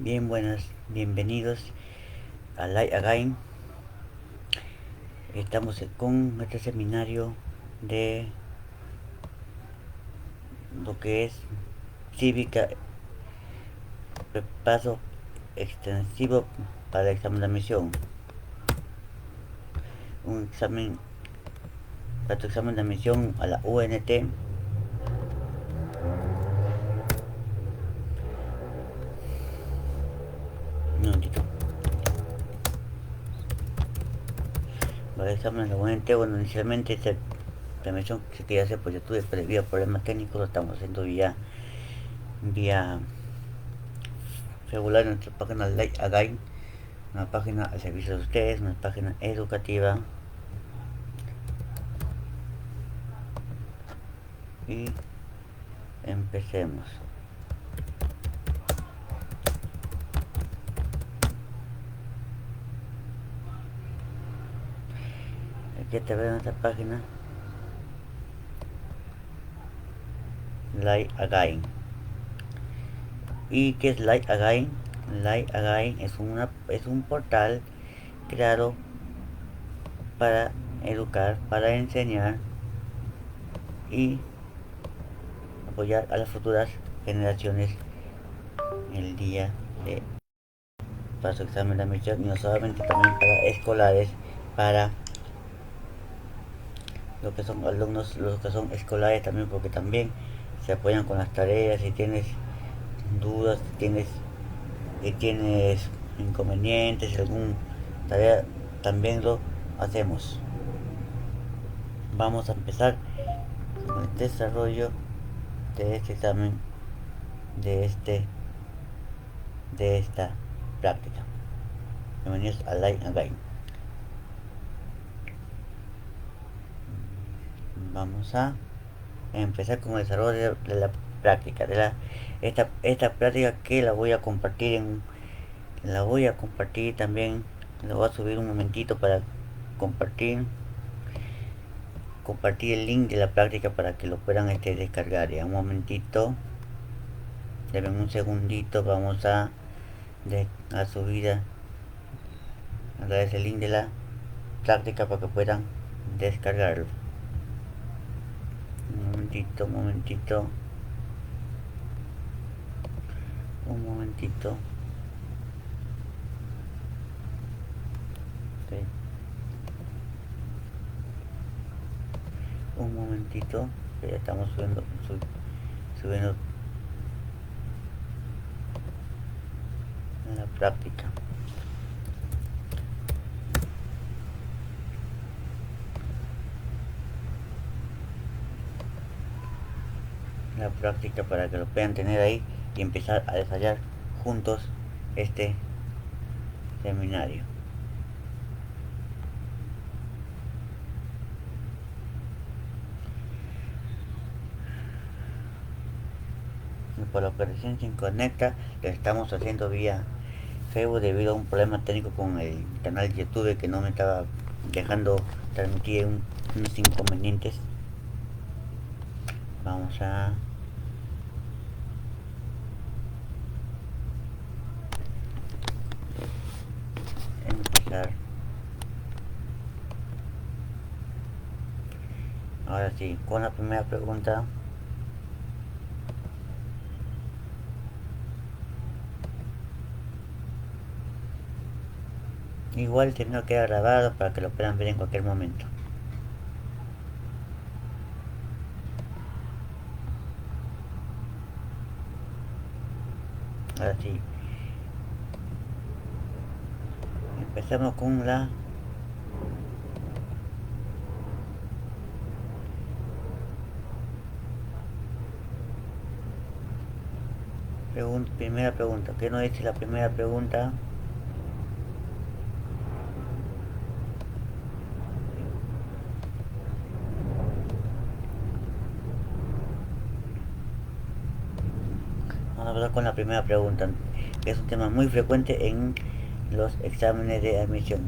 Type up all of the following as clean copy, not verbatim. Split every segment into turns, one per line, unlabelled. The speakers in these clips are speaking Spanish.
Bien, buenas, bienvenidos a Light Again. Estamos con este seminario de lo que es cívica, paso extensivo para el examen de admisión. Un examen para tu examen de admisión a la UNT. Un momentito. Para el examen de la UNT, bueno, inicialmente la admisión que se quería hacer por YouTube, pero debido a problemas técnicos lo estamos haciendo vía regular en nuestra página Light Again, una página al servicio de ustedes, una página educativa. Y empecemos. Aquí te veo en esta página Light Again. ¿Y qué es Light Again? Light Again es un portal creado para educar, para enseñar y apoyar a las futuras generaciones en el día de para su examen de admisión, y no solamente, también para escolares, para lo que son alumnos, los que son escolares también, porque también se apoyan con las tareas. Si tienes dudas, si tienes inconvenientes, algún tarea, también lo hacemos. Vamos a empezar con el desarrollo de este examen, de de esta práctica. Bienvenidos a Light Again. Vamos a empezar con el desarrollo de la práctica, esta práctica, que la voy a compartir también. La voy a subir un momentito para compartir el link de la práctica para que lo puedan descargar. Ya un momentito, deben un segundito. Vamos a subir a través el link de la práctica para que puedan descargarlo. Un momentito. Okay. Un momentito, que ya estamos subiendo la práctica. La práctica para que lo puedan tener ahí y empezar a desarrollar juntos este seminario. Por lo que recién se conecta, lo estamos haciendo vía Facebook debido a un problema técnico con el canal de YouTube, que no me estaba dejando transmitir unos inconvenientes. Vamos a empezar. Ahora sí, con la primera pregunta. Igual no queda grabado para que lo puedan ver en cualquier momento. Ahora sí, empezamos con la primera pregunta. ¿Qué nos dice la primera pregunta? Vamos a empezar con la primera pregunta, que es un tema muy frecuente en los exámenes de admisión.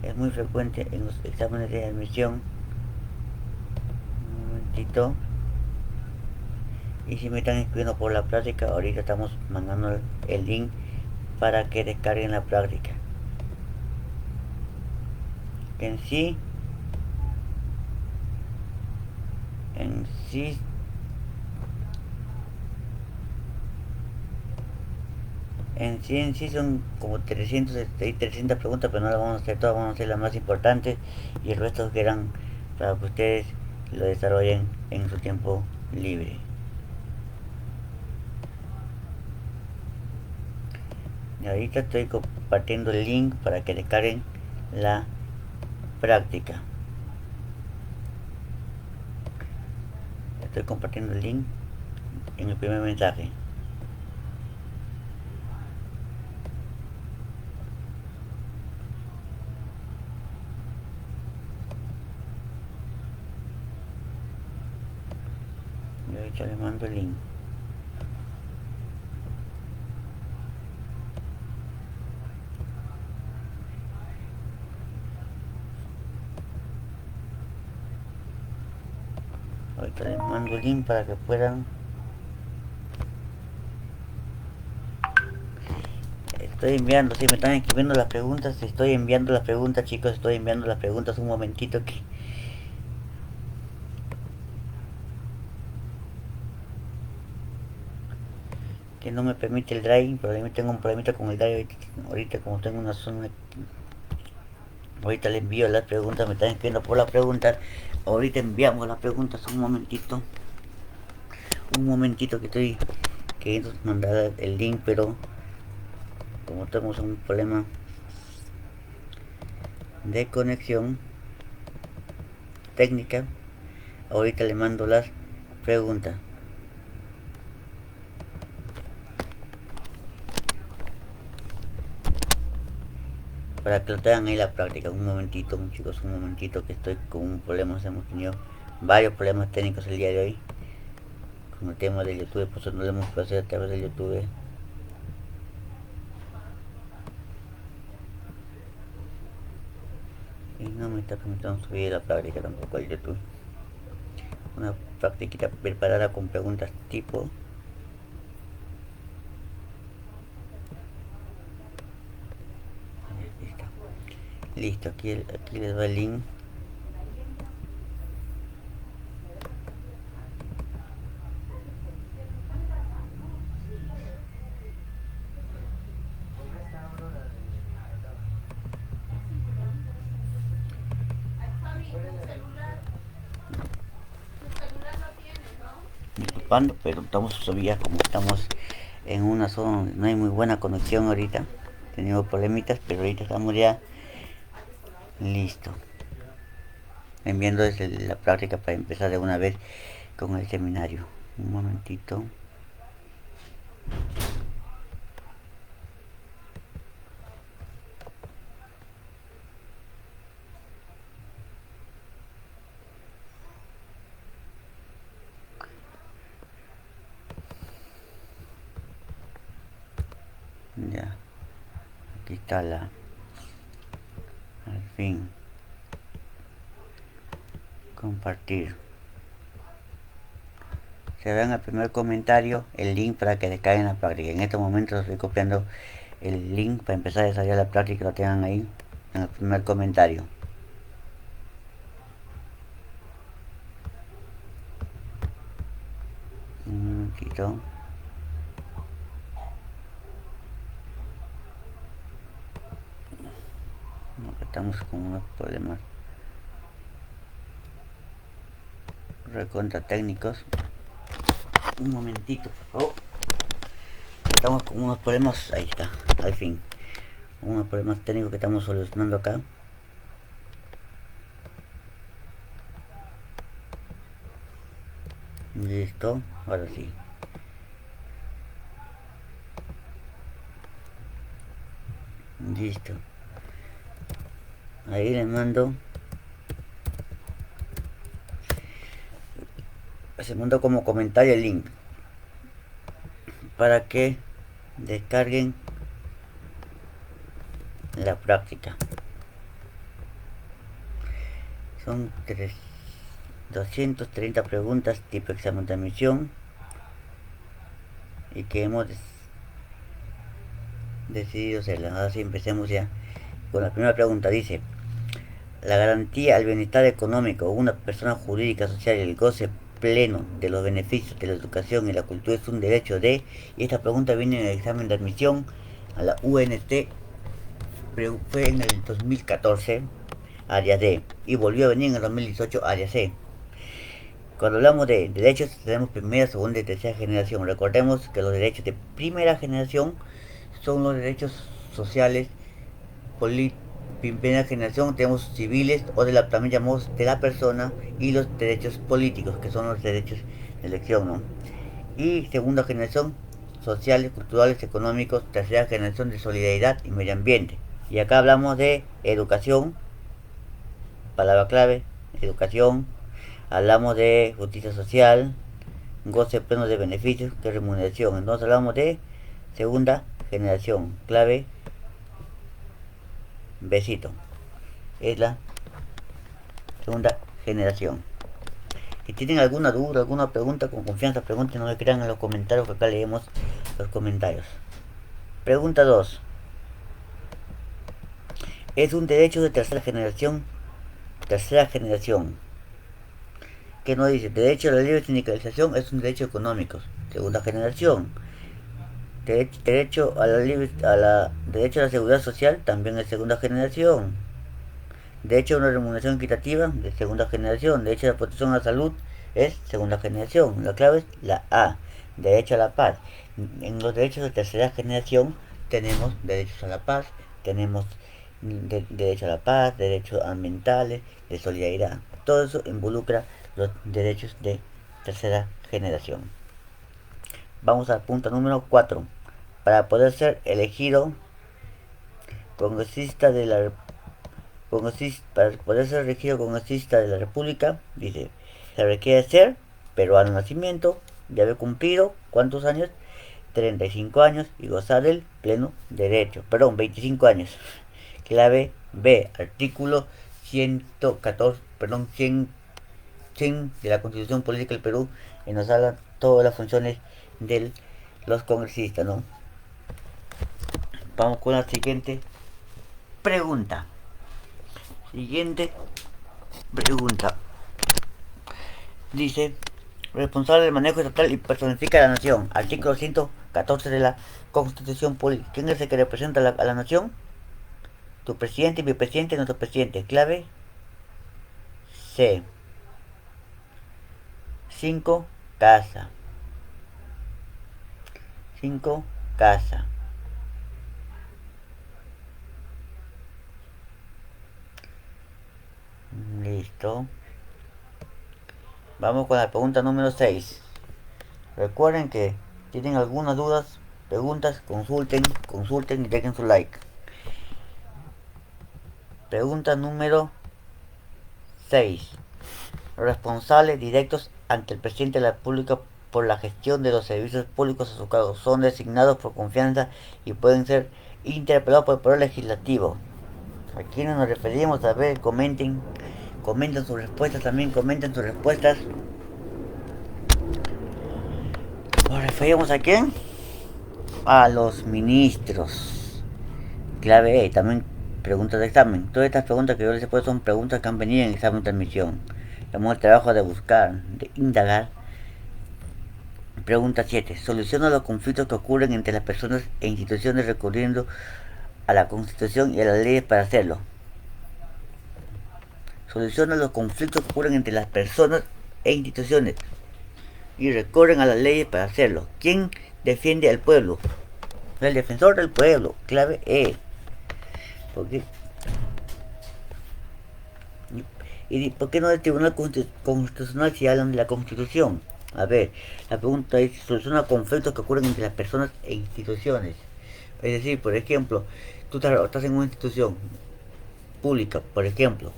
Es muy frecuente en los exámenes de admisión. Un momentito. Y si me están escribiendo por la práctica, ahorita estamos mandando el link para que descarguen la práctica. En sí, en sí, en sí son como 300 preguntas, pero no las vamos a hacer todas, vamos a hacer las más importantes y el resto quedan para que ustedes lo desarrollen en su tiempo libre. Y ahorita estoy compartiendo el link para que descarguen la práctica. Estoy compartiendo el link en el primer mensaje. Y ahorita les mando el link. Ahorita les mando el link para que puedan. Estoy enviando, si me están escribiendo las preguntas, estoy enviando las preguntas, chicos, estoy enviando las preguntas. Un momentito que no me permite el drive, pero tengo un problemita con el drive ahorita como tengo una zona. Ahorita le envío las preguntas, me están escribiendo por las preguntas. Ahorita enviamos las preguntas, un momentito que estoy queriendo mandar el link, pero como tenemos un problema de conexión técnica, ahorita le mando las preguntas. Para que lo tengan ahí la práctica. Un momentito, chicos, un momentito que estoy con un problema. Hemos tenido varios problemas técnicos el día de hoy con el tema del YouTube, por eso no lo hemos podido hacer a través del YouTube. Y no me está permitiendo subir la práctica tampoco al YouTube. Una práctica preparada con preguntas tipo. Listo, aquí les va el link. Disculpando, pero estamos todavía, como estamos en una zona donde no hay muy buena conexión ahorita. Tenemos problemitas, pero ahorita estamos ya listo. Enviando desde la práctica para empezar de una vez con el seminario. Un momentito. Ya, aquí está al fin, compartir. Se ve en el primer comentario el link para que descarguen la práctica. En estos momentos estoy copiando el link para empezar a desarrollar la práctica, lo tengan ahí en el primer comentario. Un momentito. Estamos con unos problemas recontra técnicos. Un momentito, por favor. Estamos con unos problemas, ahí está, al fin. Unos problemas técnicos que estamos solucionando acá. Listo, ahora sí. Listo. Ahí les mando. Se mandó como comentario el link para que descarguen la práctica. Son 230 preguntas tipo examen de admisión. y que hemos decidido hacerla. Ahora sí, empecemos ya con la primera pregunta. Dice: la garantía al bienestar económico de una persona jurídica, social y el goce pleno de los beneficios de la educación y la cultura es un derecho de... Y esta pregunta viene en el examen de admisión a la UNT, fue en el 2014, área D, y volvió a venir en el 2018, área C. Cuando hablamos de derechos, tenemos primera, segunda y tercera generación. Recordemos que los derechos de primera generación son los derechos sociales, primera generación tenemos civiles, o también llamamos de la persona, y los derechos políticos, que son los derechos de elección, ¿no? Y segunda generación, sociales, culturales, económicos. Tercera generación, de solidaridad y medio ambiente. Y acá hablamos de educación, palabra clave, educación. Hablamos de justicia social, goce pleno de beneficios, que es remuneración. Entonces hablamos de segunda generación, clave, besito. Es la segunda generación. Si tienen alguna duda, alguna pregunta, con confianza pregunten, no me crean en los comentarios, que acá leemos los comentarios. Pregunta 2. Es un derecho de tercera generación. Tercera generación. ¿Qué nos dice? Derecho a la libre sindicalización es un derecho económico. Segunda generación. Derecho a derecho a la seguridad social también es segunda generación. Derecho a una remuneración equitativa, de segunda generación. Derecho a la protección a la salud es segunda generación. La clave es la A. Derecho a la paz. En los derechos de tercera generación tenemos derechos a la paz, tenemos derecho a la paz, derechos ambientales, de solidaridad. Todo eso involucra los derechos de tercera generación. Vamos al punto número 4. Para poder ser elegido congresista de la para poder ser elegido congresista de la República, dice, se requiere ser peruano de nacimiento, de haber cumplido, ¿cuántos años? 35 años, y gozar del pleno derecho. 25 años. Clave B, artículo 114, 100 de la Constitución Política del Perú, y nos habla todas las funciones de los congresistas, ¿no? Vamos con la siguiente pregunta. Siguiente pregunta. Dice: responsable del manejo estatal y personifica a la nación. Artículo 114 de la Constitución Política. ¿Quién es el que representa a la nación? Tu presidente, mi presidente, nuestro presidente. Clave C. 5. Casa. 5. Casa. Listo. Vamos con la pregunta número 6. Recuerden que si tienen algunas dudas, preguntas, consulten y dejen su like. Pregunta número 6. Responsables directos ante el presidente de la República por la gestión de los servicios públicos a su cargo son designados por confianza y pueden ser interpelados por el Poder Legislativo. ¿A quiénes nos referimos? A ver, comenten sus respuestas también, comenten sus respuestas. ¿Nos referimos a quién? A los ministros. Clave E, también preguntas de examen. Todas estas preguntas que yo les he puesto son preguntas que han venido en el examen de admisión. Tenemos el trabajo de buscar, de indagar. Pregunta 7. Soluciona los conflictos que ocurren entre las personas e instituciones recurriendo a la Constitución y a las leyes para hacerlo. Soluciona los conflictos que ocurren entre las personas e instituciones y recurren a las leyes para hacerlo. ¿Quién defiende al pueblo? El defensor del pueblo. Clave E. ¿Y por qué no del Tribunal Constitucional si hablan de la Constitución? A ver, la pregunta es: soluciona conflictos que ocurren entre las personas e instituciones. Es decir, por ejemplo, tú estás en una institución pública, por ejemplo,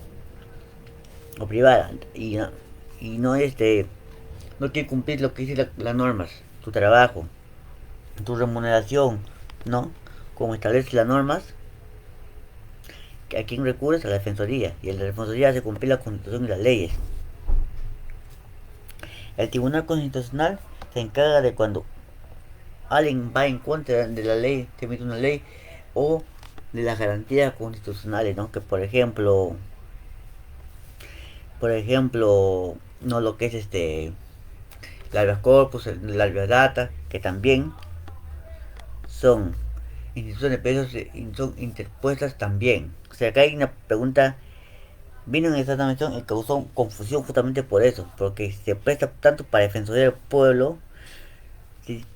o privada, y no no quiere cumplir lo que dice las normas, tu trabajo, tu remuneración, ¿no? Como establece las normas, ¿a quién recurres? A la Defensoría, y en la Defensoría hace cumplir la Constitución y las leyes. El Tribunal Constitucional se encarga de cuando alguien va en contra de la ley, que emite una ley, o de las garantías constitucionales, ¿no? Que por ejemplo, no lo que es la habeas corpus, la habeas data, que también son instituciones, pero son interpuestas también. O sea, acá hay una pregunta, vino en esta mención y causó confusión justamente por eso, porque se presta tanto para defensoría del pueblo.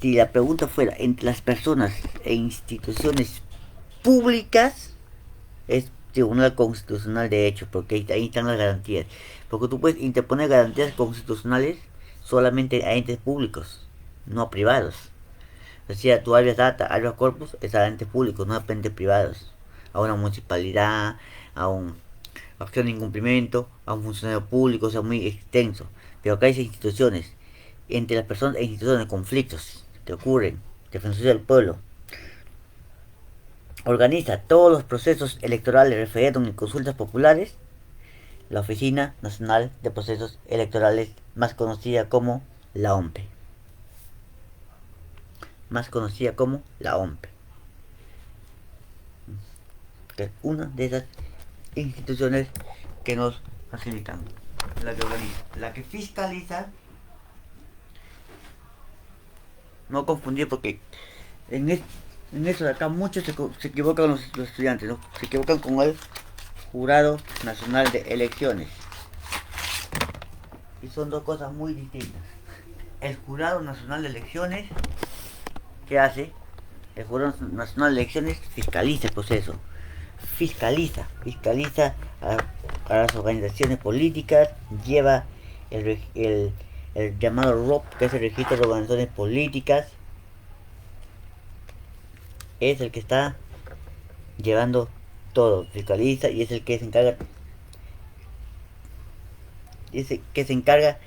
Si la pregunta fuera entre las personas e instituciones públicas, es Tribunal Constitucional de hecho, porque ahí están las garantías. Porque tú puedes interponer garantías constitucionales solamente a entes públicos, no a privados. O sea, tu habeas data, habeas corpus es a entes públicos, no a entes privados. A una municipalidad, a un acción de incumplimiento, a un funcionario público, o sea, muy extenso. Pero acá hay instituciones, entre las personas e instituciones, conflictos que ocurren, Defensoría del Pueblo, organiza todos los procesos electorales, referéndum y consultas populares, la Oficina Nacional de Procesos Electorales, más conocida como la OMPE. Más conocida como la OMPE. Que es una de esas instituciones que nos facilitan. La que organiza. La que fiscaliza. No confundir porque en, en eso de acá muchos se equivocan los estudiantes, ¿no? Se equivocan con el Jurado Nacional de Elecciones. Y son dos cosas muy distintas. El Jurado Nacional de Elecciones, ¿qué hace? El Jurado Nacional de Elecciones fiscaliza el proceso. Fiscaliza a las organizaciones políticas, lleva el llamado ROP, que es el Registro de Organizaciones Políticas, es el que está llevando todo, fiscaliza y es el que se encarga,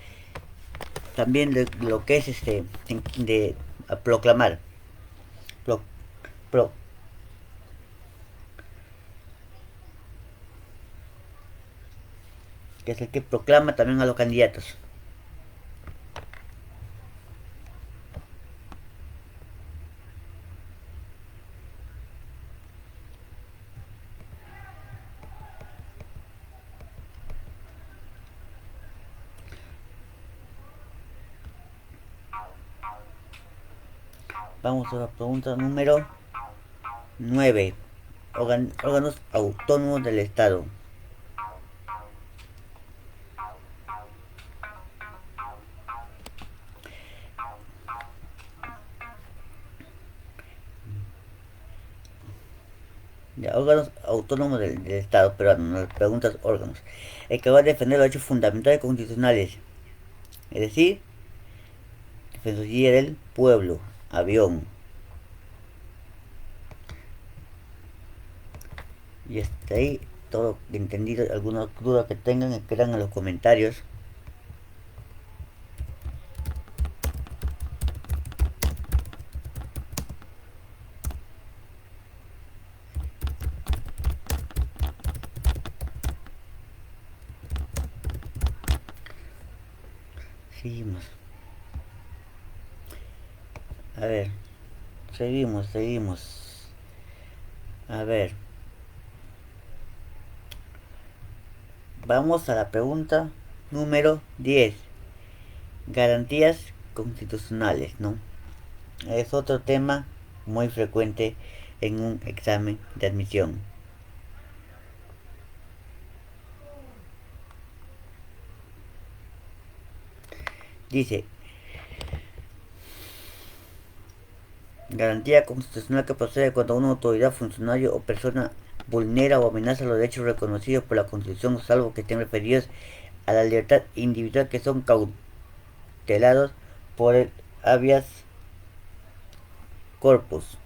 también de lo que es de proclamar, pro, pro, que es el que proclama también a los candidatos. Vamos a la pregunta número 9. Órganos autónomos del Estado. Ya, órganos autónomos del Estado peruano. Nos preguntas órganos. El que va a defender los derechos fundamentales constitucionales. Es decir, Defensoría del Pueblo. Avión. Y hasta ahí todo entendido. Alguna duda que tengan, escriban en los comentarios. Seguimos. A ver. Seguimos. A ver. Vamos a la pregunta número 10. Garantías constitucionales, ¿no? Es otro tema muy frecuente en un examen de admisión. Dice, garantía constitucional que procede cuando una autoridad, funcionario o persona vulnera o amenaza los derechos reconocidos por la Constitución, salvo que estén referidos a la libertad individual, que son cautelados por el habeas corpus.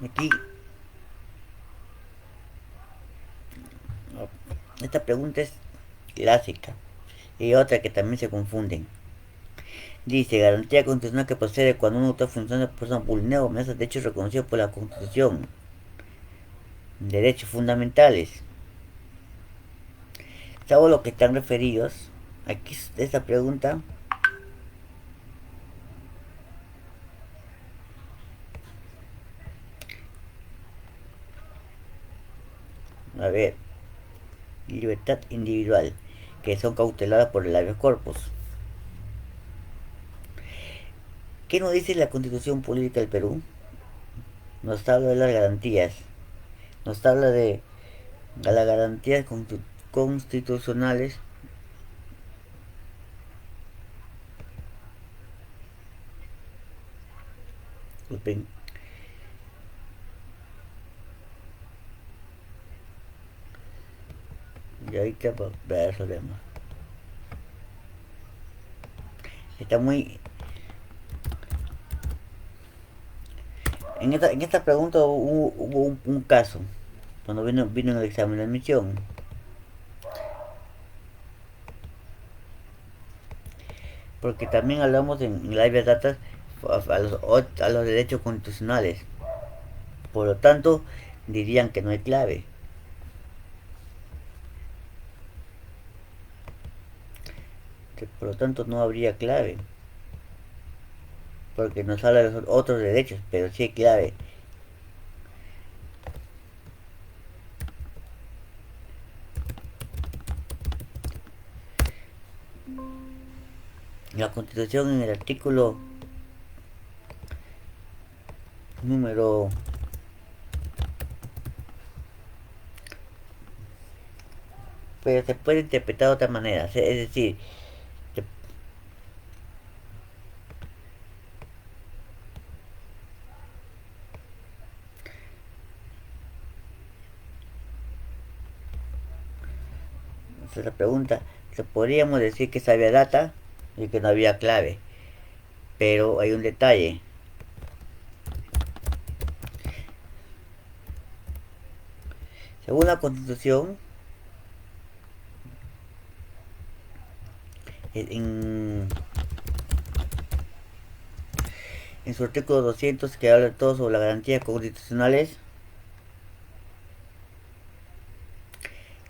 Aquí esta pregunta es clásica y otra que también se confunden. Dice, garantía constitucional que procede cuando una autoridad, funcionario o persona vulnera o amenaza derechos reconocidos por la Constitución. Derechos fundamentales. Salvo los que están referidos Aquí esta pregunta. A ver, libertad individual, que son cauteladas por el habeas corpus. ¿Qué nos dice la Constitución Política del Perú? Nos habla de las garantías. Nos habla de las garantías constitucionales. Y ahorita resolvemos. Está muy... En esta pregunta hubo un caso, cuando vino en el examen de admisión. Porque también hablamos en la data a los derechos constitucionales. Por lo tanto, dirían que no hay clave. Por lo tanto, no habría clave. Porque nos habla de los otros derechos, pero sí hay clave. La Constitución en el artículo número... Pero se puede interpretar de otra manera. Es decir, la pregunta, podríamos decir que sabía data y que no había clave. Pero hay un detalle. Según la Constitución, en, en su artículo 200, que habla todo sobre las garantías constitucionales,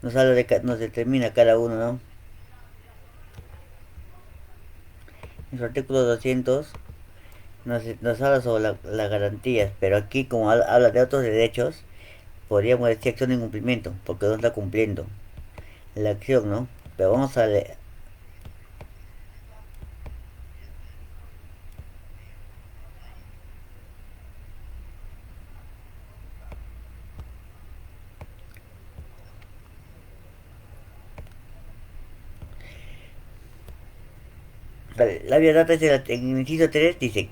nos determina cada uno, ¿no? En su artículo 200 nos habla sobre las garantías, pero aquí como habla de otros derechos, podríamos decir acción de incumplimiento, porque no está cumpliendo la acción, ¿no? Pero vamos a leer. La vía data en el inciso 3 dice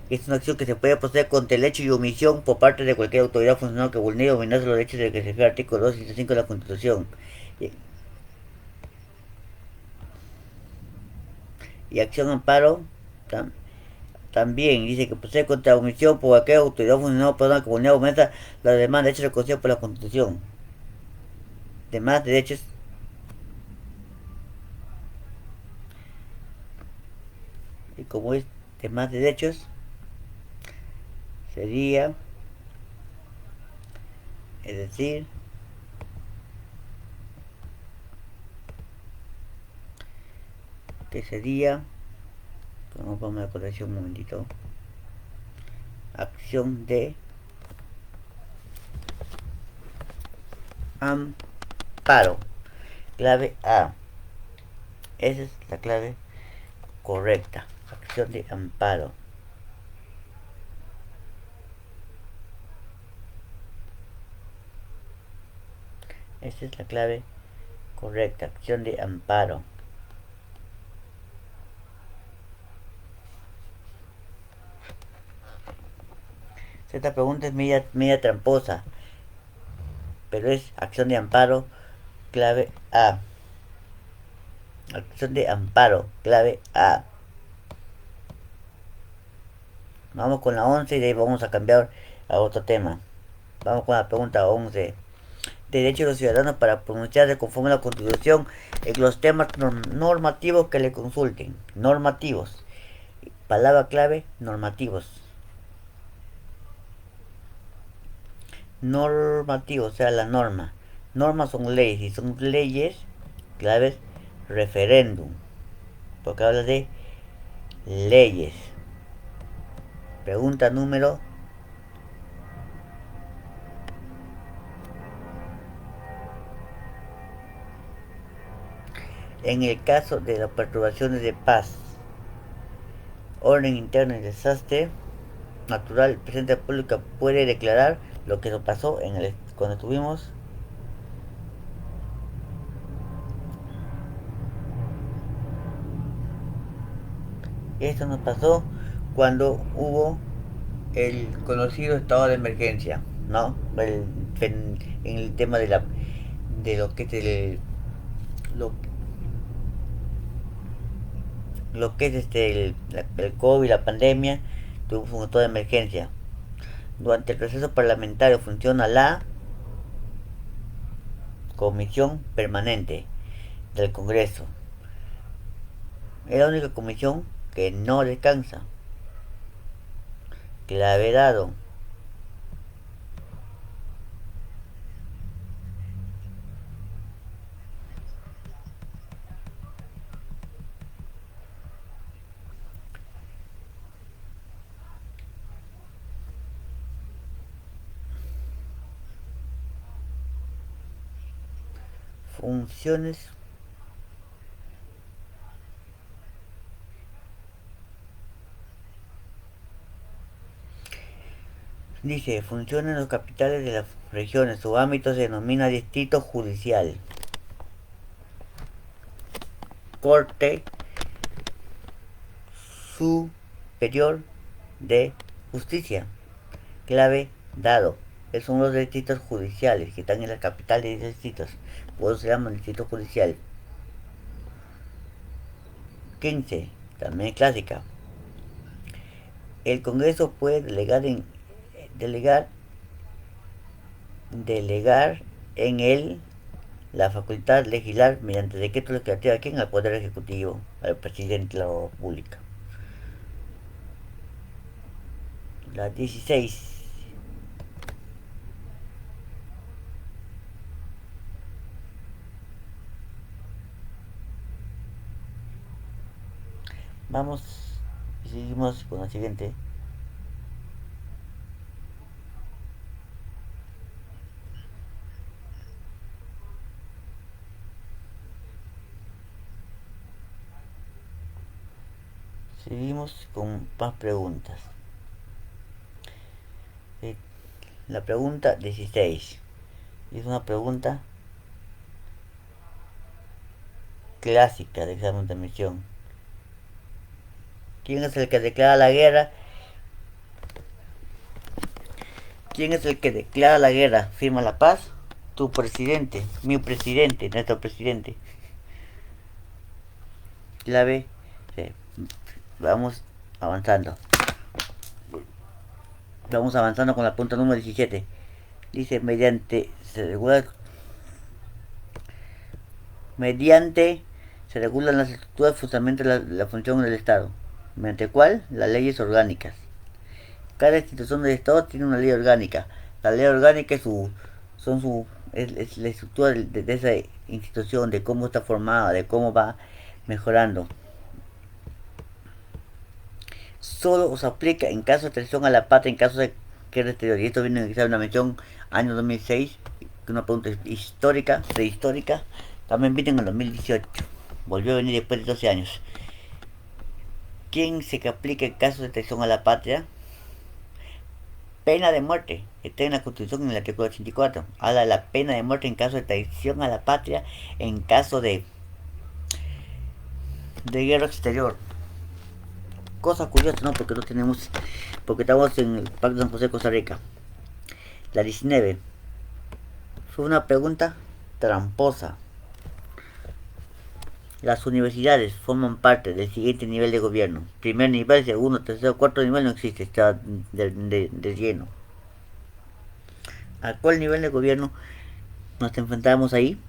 que es una acción que se puede proceder contra el hecho y omisión por parte de cualquier autoridad funcional que vulnere o amenace los derechos de que se refiere el artículo 2 y 5 de la Constitución. Y, y acción amparo tam, también dice que procede contra omisión por cualquier autoridad funcional o persona que vulnere o amenaza los demás derechos reconocidos por la Constitución. Demás derechos. Y como es demás derechos, sería, es decir, que sería, vamos a poner la corrección un momentito, acción de amparo, clave A. Esa es la clave correcta, acción de amparo. Esa es la clave correcta, acción de amparo. Esta pregunta es media tramposa, pero es acción de amparo, clave A. Acción de amparo, clave A. Vamos con la 11 y de ahí vamos a cambiar a otro tema. Vamos con la pregunta 11. Derecho de los ciudadanos para pronunciarse conforme a la Constitución en los temas normativos que le consulten. Normativos. Palabra clave, normativos. Normativos, o sea, la norma. Normas son leyes y son leyes, claves, referéndum. porque habla de leyes. Pregunta número 2. En el caso de las perturbaciones de paz, orden interno y desastre natural, el presidente de la República puede declarar lo que nos pasó cuando tuvimos esto nos pasó cuando hubo el conocido estado de emergencia, ¿no? En el tema de lo que es lo, lo que es el COVID, la pandemia, tuvimos un estado de emergencia. Durante el proceso parlamentario funciona la Comisión Permanente del Congreso. Es la única comisión que no descansa, que la ha vedado. Funciones. Dice, funcionan en los capitales de las regiones. Su ámbito se denomina distrito judicial. Corte Superior de Justicia. Clave dado. Esos son los distritos judiciales que están en la capital de distritos. Por eso se llama distrito judicial. 15. También clásica. El Congreso puede delegar en él la facultad de legislar mediante decreto legislativo a quien al Poder Ejecutivo, al Presidente de la República. La 16. Vamos y seguimos con la siguiente. Seguimos con más preguntas. La pregunta 16 es una pregunta clásica de examen de admisión. ¿Quién es el que declara la guerra? ¿Quién es el que declara la guerra? ¿Firma la paz? Tu presidente, mi presidente, nuestro presidente. Clave. Sí. Vamos avanzando. Vamos avanzando con la punta número 17. Dice, se regulan las estructuras fundamentos de la función del Estado. ¿Mediante cuál? Las leyes orgánicas. Cada institución del Estado tiene una ley orgánica. La ley orgánica es la estructura de esa institución, de cómo está formada, de cómo va mejorando. Solo os aplica en caso de traición a la patria, en caso de guerra exterior. Y esto viene en una mención año 2006, una pregunta histórica, prehistórica. También viene en el 2018. Volvió a venir después de 12 años. ¿Quién se que aplica en caso de traición a la patria? Pena de muerte. Está en la Constitución en el artículo 84. Habla de la pena de muerte en caso de traición a la patria, en caso de guerra exterior. Cosa curiosa, ¿no? Porque estamos en el Pacto de San José, Costa Rica. La 19. Fue una pregunta tramposa. Las universidades forman parte del siguiente nivel de gobierno. Primer nivel, segundo, tercero, cuarto nivel no existe, está de lleno. ¿A cuál nivel de gobierno nos enfrentamos ahí?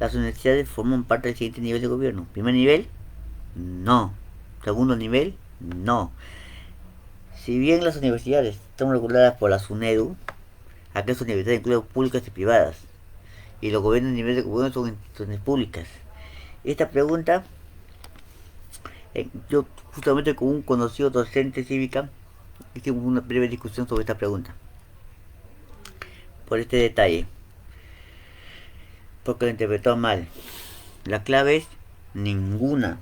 Las universidades forman parte del siguiente nivel de gobierno. Primer nivel, no. Segundo nivel, no. Si bien las universidades están reguladas por la SUNEDU, aquellas universidades incluyen públicas y privadas, y los gobiernos a nivel de gobierno son instituciones públicas. Esta pregunta Yo justamente con un conocido docente cívica hicimos una breve discusión sobre esta pregunta, por este detalle, porque lo interpretó mal. La clave es ninguna,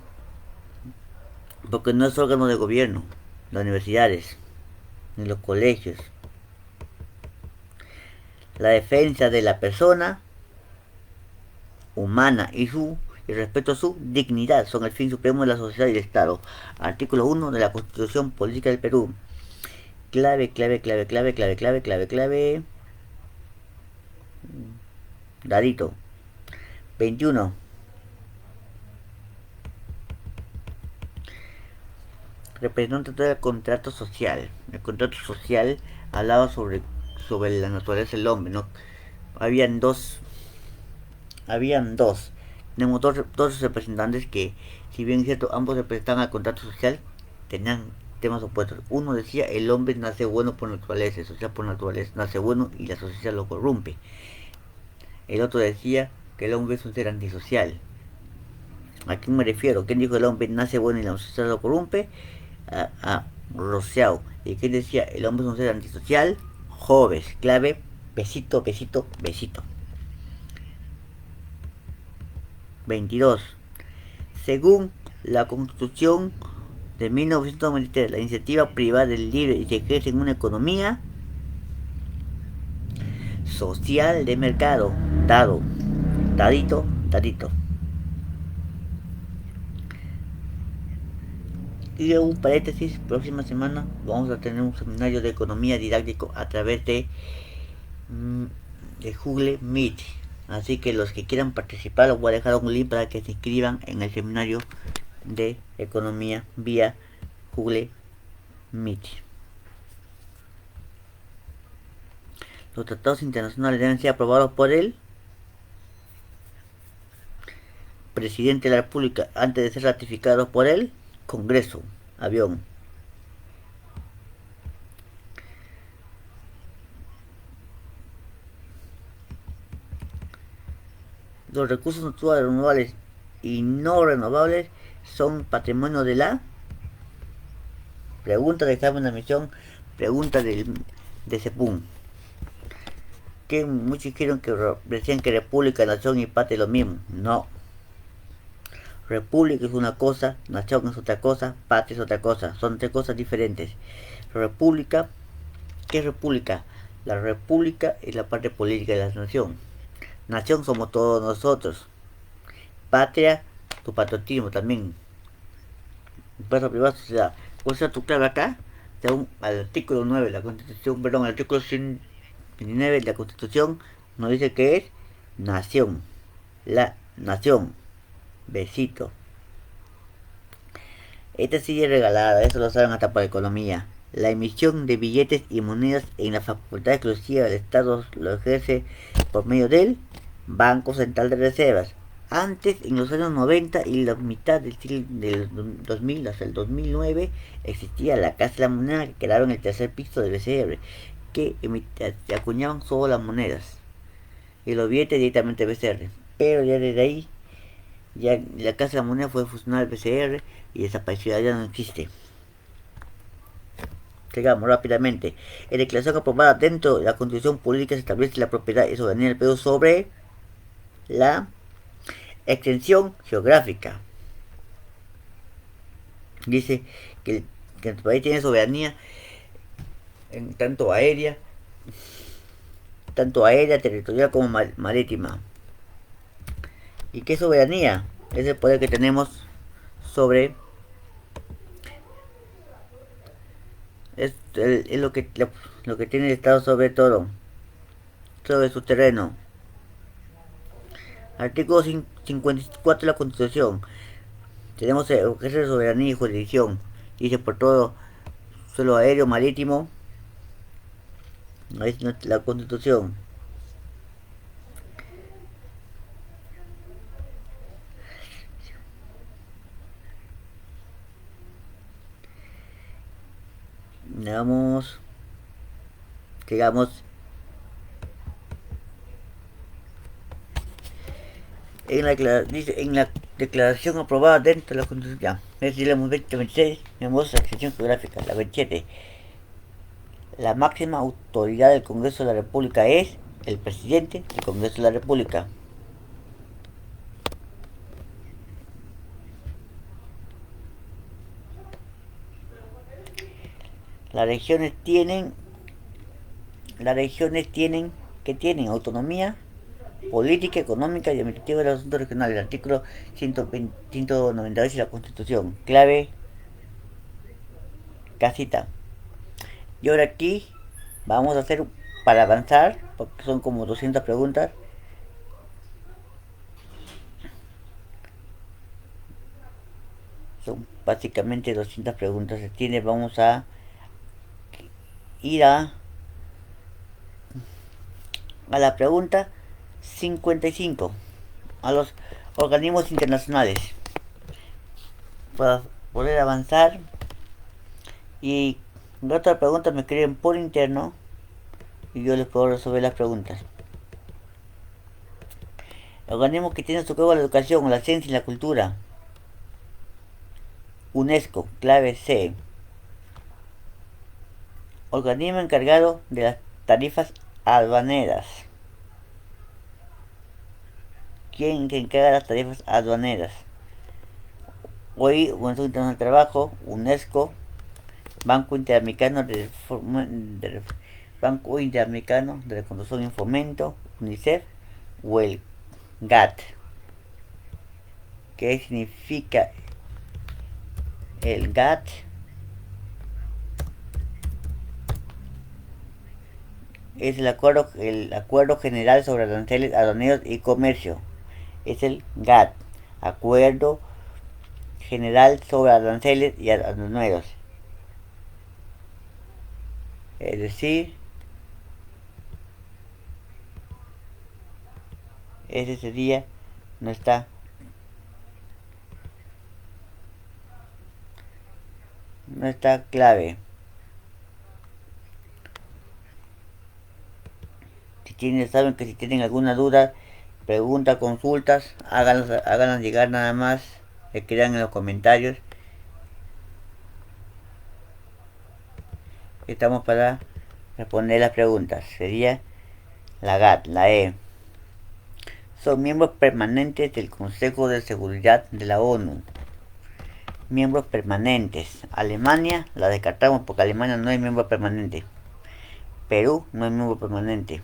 porque no es órgano de gobierno, las universidades, ni los colegios. La defensa de la persona humana y el respeto a su dignidad son el fin supremo de la sociedad y del Estado. Artículo 1 de la Constitución Política del Perú. Clave, clave, clave, clave, clave, clave, clave, clave. Dadito. 21. Representante del contrato social. El contrato social hablaba sobre la naturaleza del hombre, ¿no? Habían dos. Habían dos. Tenemos dos representantes que, si bien es cierto, ambos representaban al contrato social, tenían temas opuestos. Uno decía el hombre nace bueno por naturaleza, el social por naturaleza nace bueno y la sociedad lo corrompe. El otro decía que el hombre es un ser antisocial. ¿A quién me refiero? ¿Quién dijo el hombre nace bueno y la sociedad lo corrompe? A Rousseau. ¿Y quién decía el hombre es un ser antisocial? Hobbes. Clave, besito, besito, besito. 22. Según la Constitución de 1993, la iniciativa privada es libre y se ejerce en una economía social de mercado. Dado. Dadito, dadito. Y un paréntesis, próxima semana vamos a tener un seminario de economía didáctico a través de Google Meet. Así que los que quieran participar, os voy a dejar un link para que se inscriban en el seminario de economía vía Google Meet. Los tratados internacionales deben ser aprobados por el presidente de la República antes de ser ratificados por el Congreso. Avión. Los recursos naturales renovables y no renovables son patrimonio de la pregunta de examen de admisión, pregunta de CEPUM. Que muchos dijeron que decían que república, nación y patria es lo mismo. No. República es una cosa, nación es otra cosa, patria es otra cosa. Son tres cosas diferentes. República, ¿qué es república? La república es la parte política de la nación. Nación somos todos nosotros. Patria, tu patriotismo también. Empresa privada, sociedad. ¿Cuál será tu clave acá? Según al artículo 9 de la Constitución, perdón, al artículo 129 de la Constitución, nos dice que es nación. La nación. Besito. Esta silla es regalada, eso lo saben hasta para economía. La emisión de billetes y monedas en la facultad exclusiva del Estado lo ejerce por medio del Banco Central de Reservas. Antes, en los años 90 y la mitad del 2000 hasta el 2009, existía la Casa de la Moneda que quedaba en el tercer piso del BCR, que acuñaban solo las monedas y los billetes directamente del BCR. Pero ya desde ahí, ya la Casa de la Moneda fue fusionada al BCR y desapareció, ya no existe. Sigamos rápidamente. En declaración aprobada dentro de la Constitución Política se establece la propiedad y soberanía del Perú sobre la extensión geográfica. Dice que el país tiene soberanía en tanto aérea, territorial como marítima. ¿Y qué soberanía? Es el poder que tenemos sobre es lo que tiene el Estado sobre todo, sobre su terreno. Artículo 54 de la Constitución. Tenemos ejercer soberanía y jurisdicción. Dice por todo suelo aéreo, marítimo. Es la Constitución. Digamos en la Declaración aprobada dentro de la Constitución. Ya, leemos 2026, tenemos la sección geográfica. La 27. La máxima autoridad del Congreso de la República es el presidente del Congreso de la República. Las regiones tienen que tienen autonomía política, económica y administrativa de los asuntos regionales. El artículo 192 de la Constitución. Clave, casita. Y ahora aquí vamos a hacer, para avanzar, porque son como 200 preguntas, son básicamente 200 preguntas. Se tiene, vamos a ir a la pregunta 55, a los organismos internacionales, para poder avanzar. Y la otra pregunta me escriben por interno y yo les puedo resolver las preguntas. Organismos que tienen su cargo la educación, la ciencia y la cultura. UNESCO, clave C. Organismo encargado de las tarifas aduaneras. ¿Quién se encarga de las tarifas aduaneras? Hoy, Organización Internacional del Trabajo, UNESCO, Banco Interamericano de Reconstrucción y Fomento, UNICEF, o el GATT. ¿Qué significa el GATT? Es el acuerdo general sobre aranceles aduaneros y comercio. Es el GATT, Acuerdo General sobre Aranceles y Aduaneros. Es decir, ese sería nuestra clave. Saben que si tienen alguna duda, pregunta, consultas, háganlas llegar nada más, escriban en los comentarios. Estamos para responder las preguntas. Sería la GATT, la E. Son miembros permanentes del Consejo de Seguridad de la ONU. Miembros permanentes. Alemania la descartamos porque Alemania no es miembro permanente. Perú no es miembro permanente.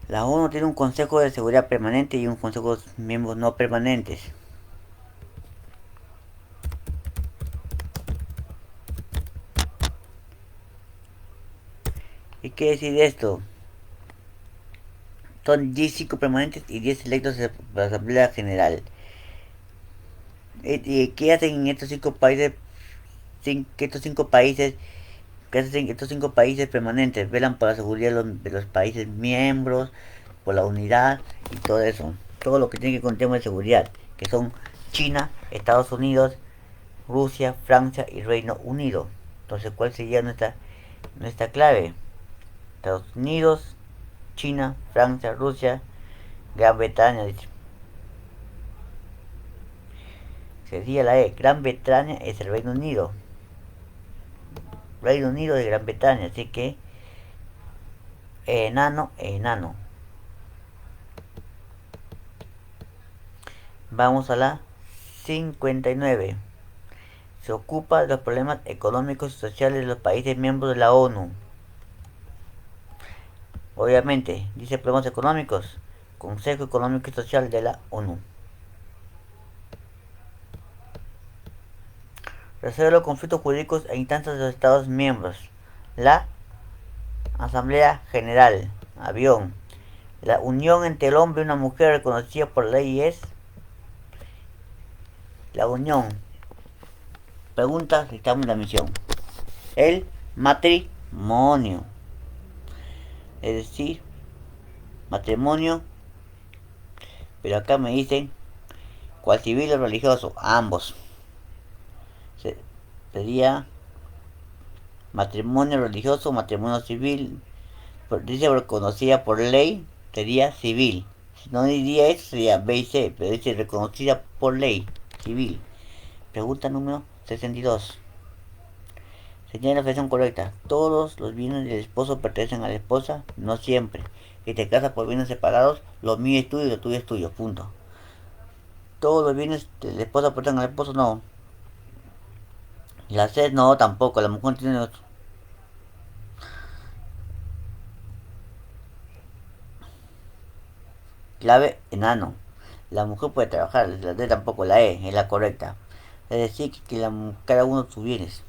La ONU tiene un Consejo de Seguridad permanente y un Consejo de miembros no permanentes. ¿Y qué decir esto? Son 15 permanentes y 10 electos de la Asamblea General. ¿Y qué hacen en estos 5 países? Estos 5 países permanentes velan por la seguridad de los países miembros, por la unidad y todo eso. Todo lo que tiene que ver con temas de seguridad, que son China, Estados Unidos, Rusia, Francia y Reino Unido. Entonces, ¿cuál sería nuestra clave? Estados Unidos, China, Francia, Rusia, Gran Bretaña. Sería la E. Gran Bretaña es el Reino Unido. Reino Unido de Gran Bretaña, así que enano. Vamos a la 59. Se ocupa de los problemas económicos y sociales de los países miembros de la ONU. Obviamente, dice problemas económicos, Consejo Económico y Social de la ONU. Resuelve los conflictos jurídicos e instancias de los Estados miembros. La Asamblea General. Avión. La unión entre el hombre y una mujer reconocida por ley es la unión. Pregunta, estamos en la misión. El matrimonio. Es decir, matrimonio. Pero acá me dicen cual civil o religioso. Ambos. Sería matrimonio religioso o matrimonio civil. dice reconocida por ley, sería civil. Si no diría eso, sería B y C, pero dice reconocida por ley, civil. Pregunta número 62. Señala la afirmación correcta. Todos los bienes del esposo pertenecen a la esposa, no siempre. Si te casas por bienes separados, lo mío es tuyo y lo tuyo es tuyo, punto. Todos los bienes de la esposa pertenecen al esposo, no. La C no, tampoco, la mujer tiene otro. Clave, enano. La mujer puede trabajar, la D tampoco, la E es la correcta. Es decir, que cada uno de sus bienes.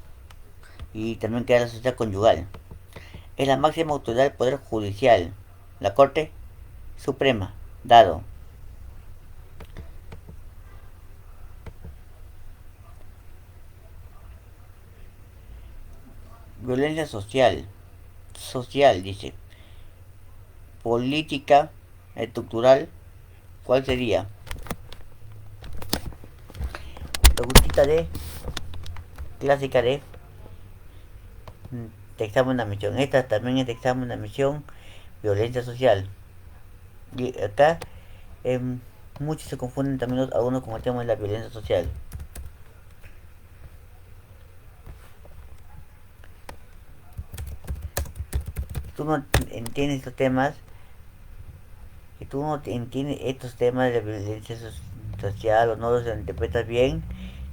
Y también queda la sociedad conyugal. Es la máxima autoridad del Poder Judicial. La Corte Suprema. Dado. Violencia social. Social, dice. Política estructural. ¿Cuál sería? Preguntita de clásica de examen de admisión. Esta también es de examen de admisión. Violencia social. Y acá eh, muchos se confunden también algunos con el tema de la violencia social. Tú no entiendes estos temas, si tú no entiendes estos temas de la violencia social o no los interpretas bien,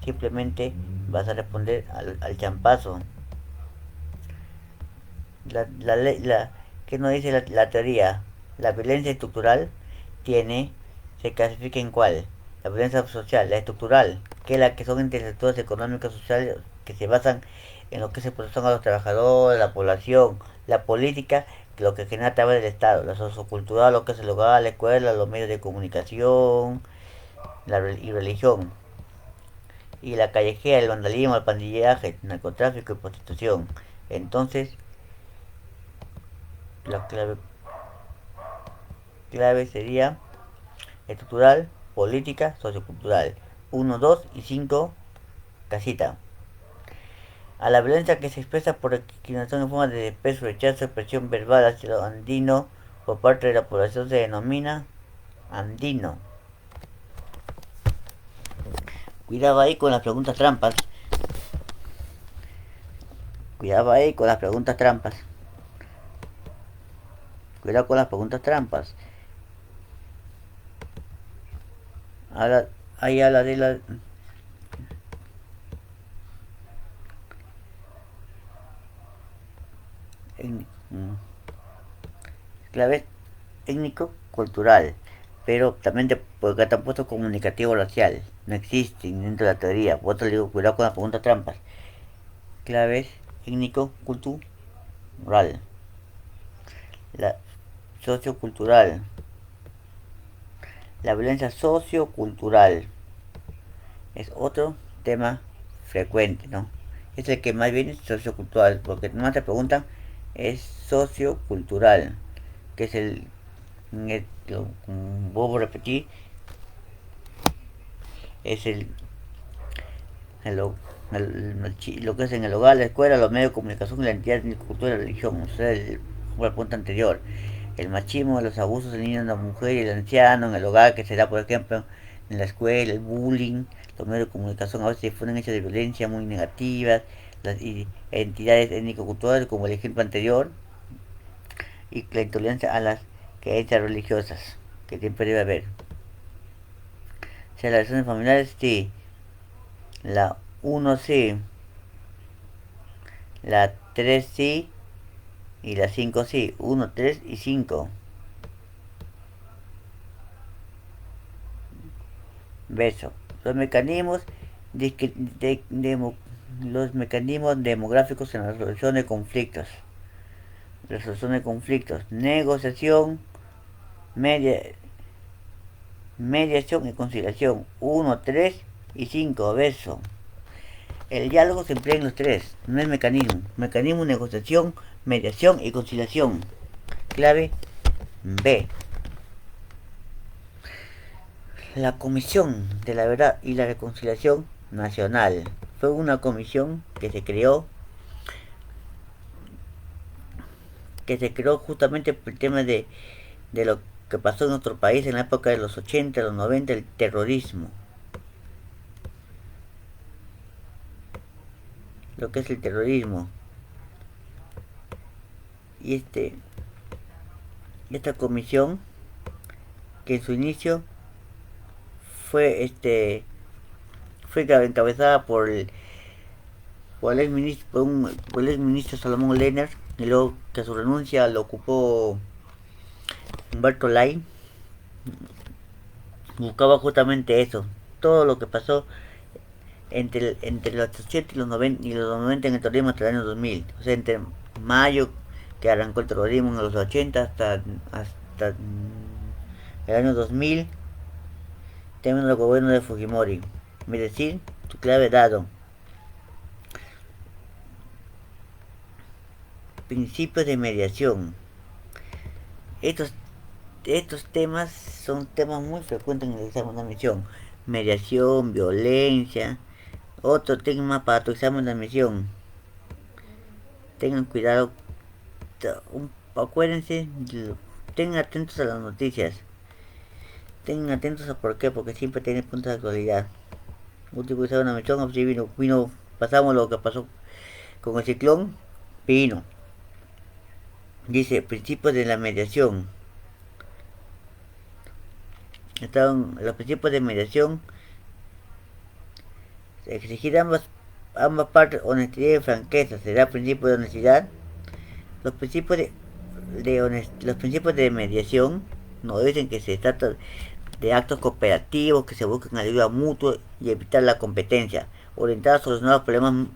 simplemente vas a responder al champazo. ¿Qué nos dice la teoría? La violencia estructural se clasifica en cuál? La violencia social, la estructural, que es la que son entre sectores económicos sociales que se basan en lo que se protección a los trabajadores, la población, la política, lo que genera a través del Estado, la sociocultural, lo que es el hogar, la escuela, los medios de comunicación, y religión, y la callejera, el vandalismo, el pandilleaje, el narcotráfico y prostitución. Entonces, la clave sería estructural, política, sociocultural. 1, 2 y 5, casita. A la violencia que se expresa por discriminación en forma de desprecio, rechazo, expresión verbal hacia lo andino por parte de la población se denomina andino. Cuidado ahí con las preguntas trampas. Cuidado ahí con las preguntas trampas. Cuidado con las preguntas trampas. Ahí habla de la clave étnico-cultural, pero también porque están puesto comunicativo racial. No existe dentro de la teoría. Por eso le digo, cuidado con las preguntas trampas. Claves étnico-cultural. La sociocultural. La violencia sociocultural es otro tema frecuente, ¿no? Es el que más viene sociocultural, porque más te preguntan es sociocultural, que es vuelvo a repetir, es lo que es en el hogar, la escuela, los medios de comunicación, la entidad de cultura y la religión, o sea, el punto anterior. El machismo, los abusos del niño, la mujer y el anciano en el hogar, que será, por ejemplo, en la escuela, el bullying, los medios de comunicación a veces difunden hechos de violencia muy negativas, las entidades étnico-culturales, como el ejemplo anterior, y la intolerancia a las creencias religiosas, que siempre debe haber. O sea, las relaciones familiares, sí. La 1 sí. La 3 sí. Y la 5 sí. 1, 3 y 5. Beso. Los mecanismos los mecanismos demográficos en la resolución de conflictos. Resolución de conflictos. Negociación, mediación y conciliación. 1, 3 y 5. Beso. El diálogo se emplea en los tres. No es mecanismo. Mecanismo, negociación, mediación y conciliación. Clave B. La Comisión de la Verdad y la Reconciliación Nacional fue una comisión que se creó que se creó justamente por el tema de lo que pasó en nuestro país en la época de los 80, los 90, el terrorismo. Lo que es el terrorismo. Y esta comisión, que en su inicio fue fue encabezada por el ex ministro Salomón Lerner, y luego que su renuncia lo ocupó Humberto Lai. Buscaba justamente eso, todo lo que pasó entre los 80 y los 90, en el terrorismo hasta el año 2000. O sea, entre mayo, que arrancó el terrorismo en los 80, hasta el año 2000, término del gobierno de Fujimori. Es decir, tu clave dado. Principios de mediación. Estos, estos temas son temas muy frecuentes en el examen de admisión. Mediación, violencia. Otro tema para tu examen de admisión. Tengan cuidado. Acuérdense, tengan atentos a las noticias. Tengan atentos a por qué, porque siempre tienen puntos de actualidad. Último examen de admisión, sí pasamos lo que pasó con el ciclón, vino. Dice, principios de la mediación. Estaban los principios de mediación: exigir ambas partes honestidad y franqueza. Se da principio de honestidad. Los principios los principios de mediación nos dicen que se trata de actos cooperativos que se buscan ayuda mutua y evitar la competencia, orientar a solucionar los problemas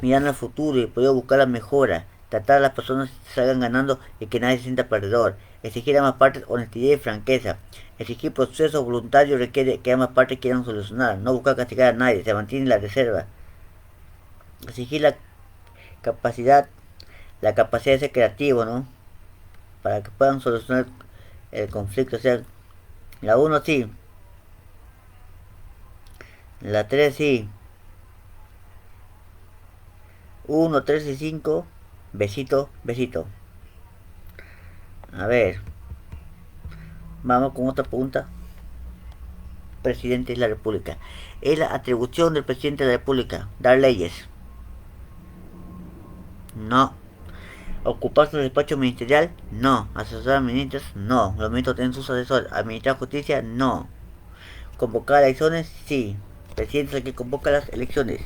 mirando al futuro y poder buscar la mejora, tratar a las personas que salgan ganando y que nadie se sienta perdedor, exigir a ambas partes honestidad y franqueza, exigir proceso voluntario requiere que ambas partes quieran solucionar, no buscar castigar a nadie, se mantiene la reserva, exigir capacidad la capacidad de ser creativo, ¿no? Para que puedan solucionar el conflicto. O sea, la 1 sí, la 3 sí, 1, 3 y 5, besito, besito. A ver, vamos con otra pregunta. Presidente de la República. Es la atribución del presidente de la República dar leyes. No. ¿Ocuparse del despacho ministerial? No. ¿Asesorar a ministros? No. ¿Los ministros tienen sus asesores? ¿Administrar justicia? No. ¿Convocar elecciones? Sí. El presidente es el que convoca las elecciones.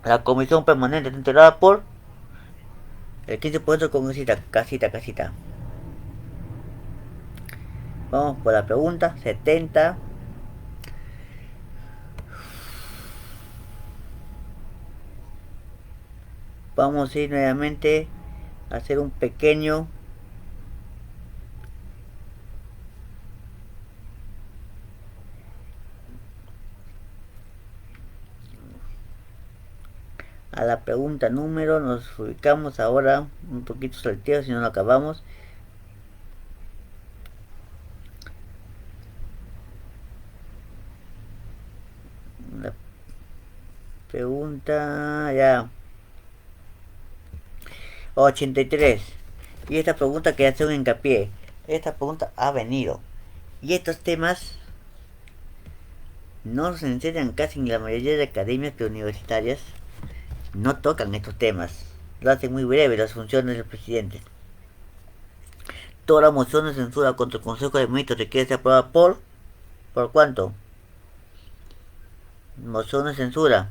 La comisión permanente está integrada por el 15% de congresistas. Casita. Vamos por la pregunta 70. Vamos a ir nuevamente a hacer un pequeño a la pregunta número. Nos ubicamos ahora un poquito salteado, si no lo acabamos. La pregunta ya 83. Y esta pregunta que hace un hincapié. Esta pregunta ha venido. Y estos temas no se enseñan casi en la mayoría de academias universitarias. No tocan estos temas. Lo hacen muy breve las funciones del presidente. Toda la moción de censura contra el Consejo de Ministros requiere ser aprobada ¿por cuánto? Moción de censura.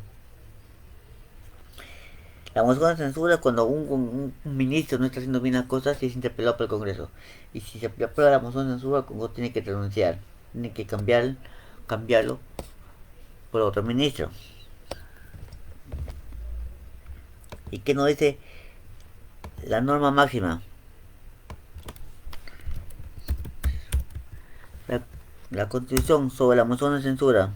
La moción de censura es cuando un ministro no está haciendo bien las cosas y es interpelado por el Congreso. Y si se aprueba la moción de censura, el Congreso tiene que renunciar. Tiene que cambiarlo por otro ministro. ¿Y qué nos dice la norma máxima? La Constitución sobre la moción de censura.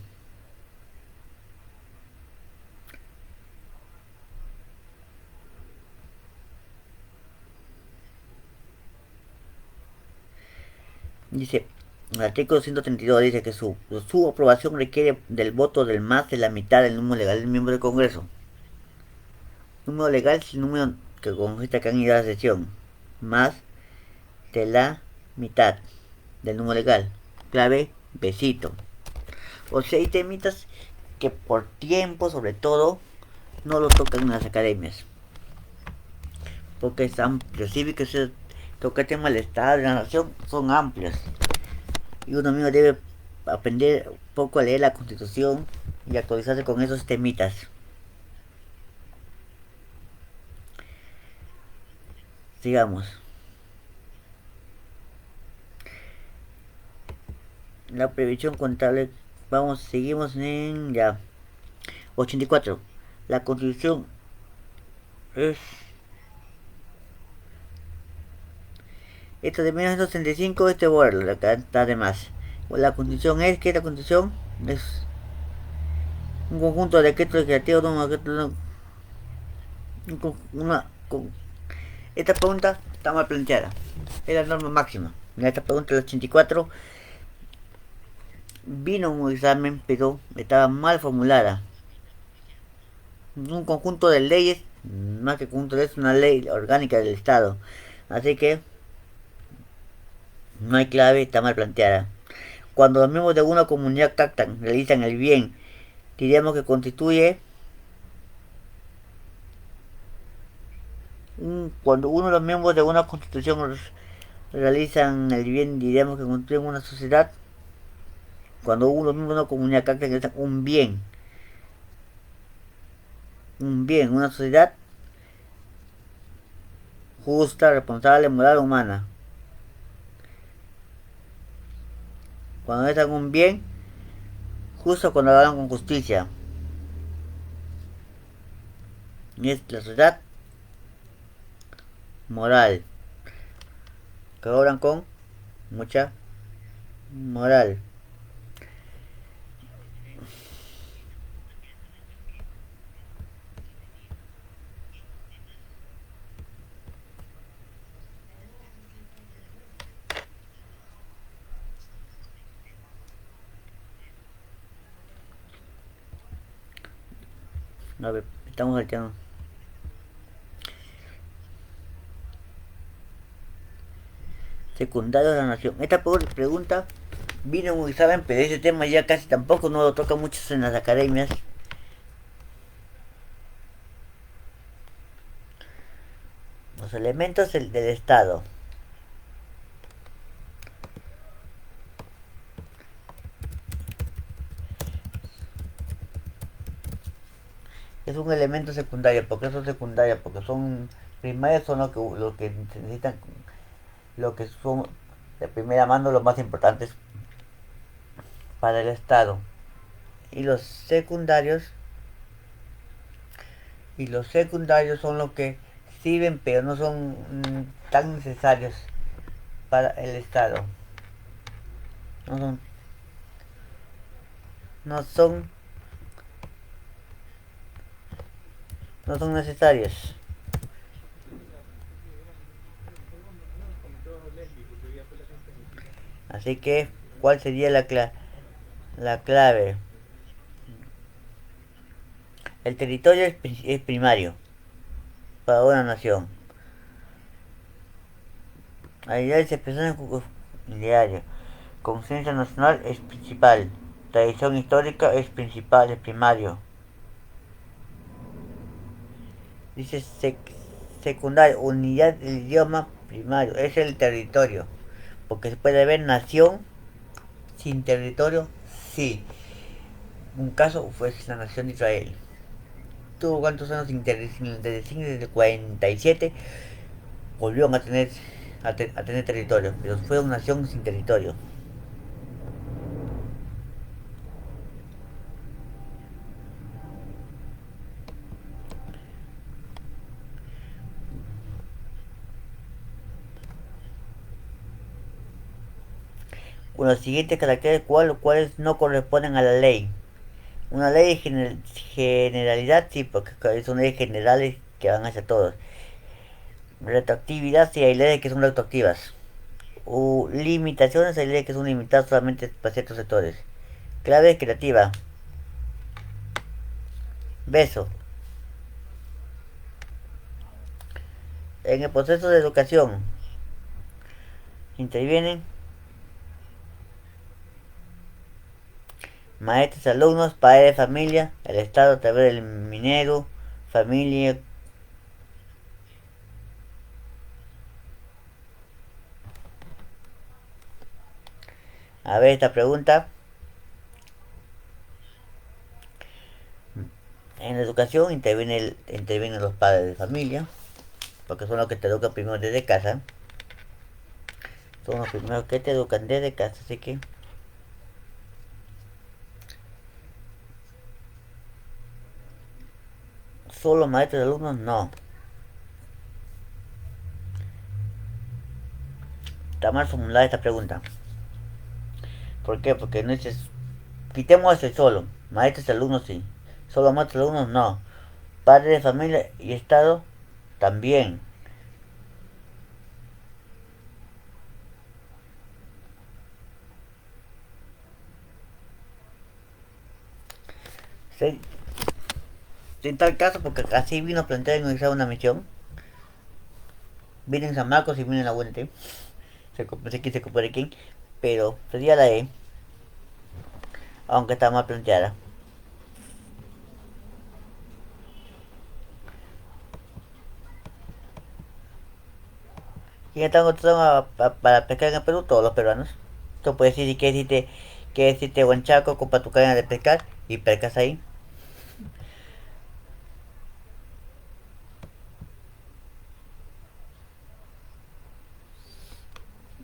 Dice, el artículo 132 dice que su aprobación requiere del voto del más de la mitad del número legal del miembro del Congreso. Número legal es el número que consiste que han ido a la sesión, más de la mitad del número legal. Clave, besito. O sea, hay temitas que por tiempo, sobre todo, no lo tocan en las academias. Porque es amplio. Sí, que se toca el tema del Estado y la nación, son amplios. Y uno mismo debe aprender un poco a leer la Constitución y actualizarse con esos temitas. Sigamos. La previsión contable. Vamos, seguimos en ya. 84. La Constitución es. Esto de 1965, este borro, acá está de más. La Constitución es que la Constitución es un conjunto de decretos legislativos, una, esta pregunta está mal planteada. Es la norma máxima. En esta pregunta del 84 vino un examen, pero estaba mal formulada. Un conjunto de leyes, más que conjunto es una ley orgánica del Estado. Así que no hay clave, está mal planteada. Cuando los miembros de una comunidad captan, realizan el bien, diríamos que constituye cuando uno de los miembros de una constitución realizan el bien, diríamos que constituyen una sociedad. Cuando uno de los miembros de una comunidad captan, realizan un bien, una sociedad justa, responsable, moral, humana. Cuando realizan un bien justo, cuando lo hagan con justicia. Y es la sociedad moral, que obran con mucha moral. A ver, estamos salteando. Secundario de la nación. Esta pregunta vino muy saben, pero ese tema ya casi tampoco no lo toca mucho en las academias. Los elementos del Estado. Es un elemento secundario. ¿Por qué son secundarios? Porque son primarios, son lo que necesitan, lo que son de primera mano los más importantes para el Estado. Y los secundarios son los que sirven pero no son tan necesarios para el Estado. No son, no son, no son necesarios. Así que, ¿cuál sería la clave? El territorio es primario para una nación. Habilidades expresiones diario. Conciencia nacional es principal. Tradición histórica es principal, es primario. Dice secundario, unidad del idioma primario, es el territorio. Porque se puede ver nación sin territorio, sí. Un caso fue la nación de Israel. Tuvo cuántos años desde el 47 volvieron a tener territorio, pero fue una nación sin territorio. Con los siguientes caracteres cuales no corresponden a la ley. Una ley de generalidad, sí, porque son leyes generales que van hacia todos. Retroactividad, sí, hay leyes que son retroactivas. Limitaciones, hay leyes que son limitadas solamente para ciertos sectores. Clave creativa. Beso. En el proceso de educación intervienen maestros, alumnos, padres de familia, el Estado a través del minero, familia. A ver esta pregunta. En la educación intervienen los padres de familia, porque son los que te educan primero desde casa. Son los primeros que te educan desde casa, así que solo maestros y alumnos no. Está mal formulada esta pregunta. ¿Por qué? Porque no dices, quitemos ese solo, maestros y alumnos sí, solo maestros y alumnos no, padres de familia y Estado también. Sí, en tal caso, porque así vino planteado en realizar una misión, viene en San Marcos y viene en la UNT, se quise copiar quién, pero sería la E, aunque está mal planteada. ¿Quiénes están contratados para pescar en el Perú? Todos los peruanos. Tú puedes decir que decirte Huanchaco, compra tu cadena de pescar y pescas ahí.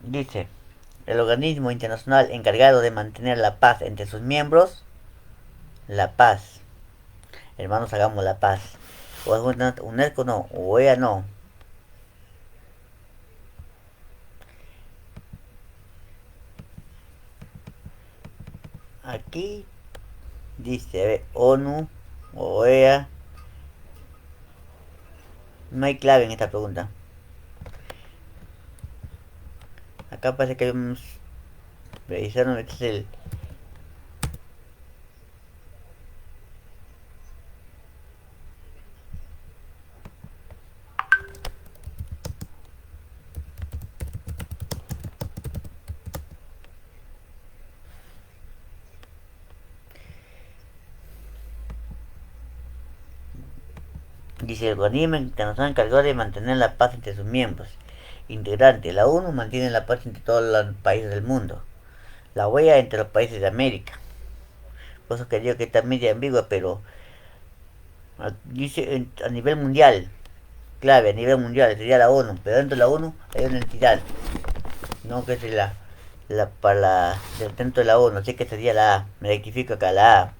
Dice, el organismo internacional encargado de mantener la paz entre sus miembros, la paz. Hermanos, hagamos la paz. O UNESCO no, OEA no. Aquí dice, a ver, ONU, OEA. No hay clave en esta pregunta. Acá parece que hay un... Revisaron, este es el... Dice el organismo internacional encargado de mantener la paz entre sus miembros. Integrante, la ONU mantiene la paz entre todos los países del mundo. La OEA entre los países de América. Por eso que digo que está media ambigua, pero dice a nivel mundial. Clave, a nivel mundial, sería la ONU. Pero dentro de la ONU hay una entidad. No que es dentro de la ONU. Así que sería la A. Me rectifico acá, la A.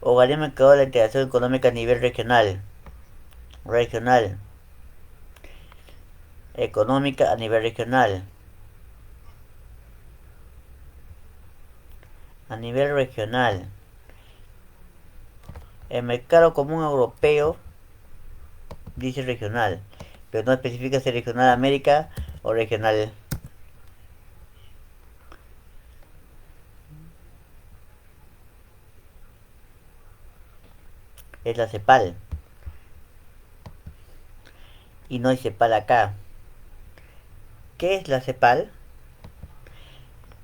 Organismo encargado de la integración económica a nivel regional. Regional. Económica a nivel regional. A nivel regional. El mercado común europeo dice regional, pero no especifica si regional América o regional. Es la CEPAL. Y no hay CEPAL acá. ¿Qué es la CEPAL?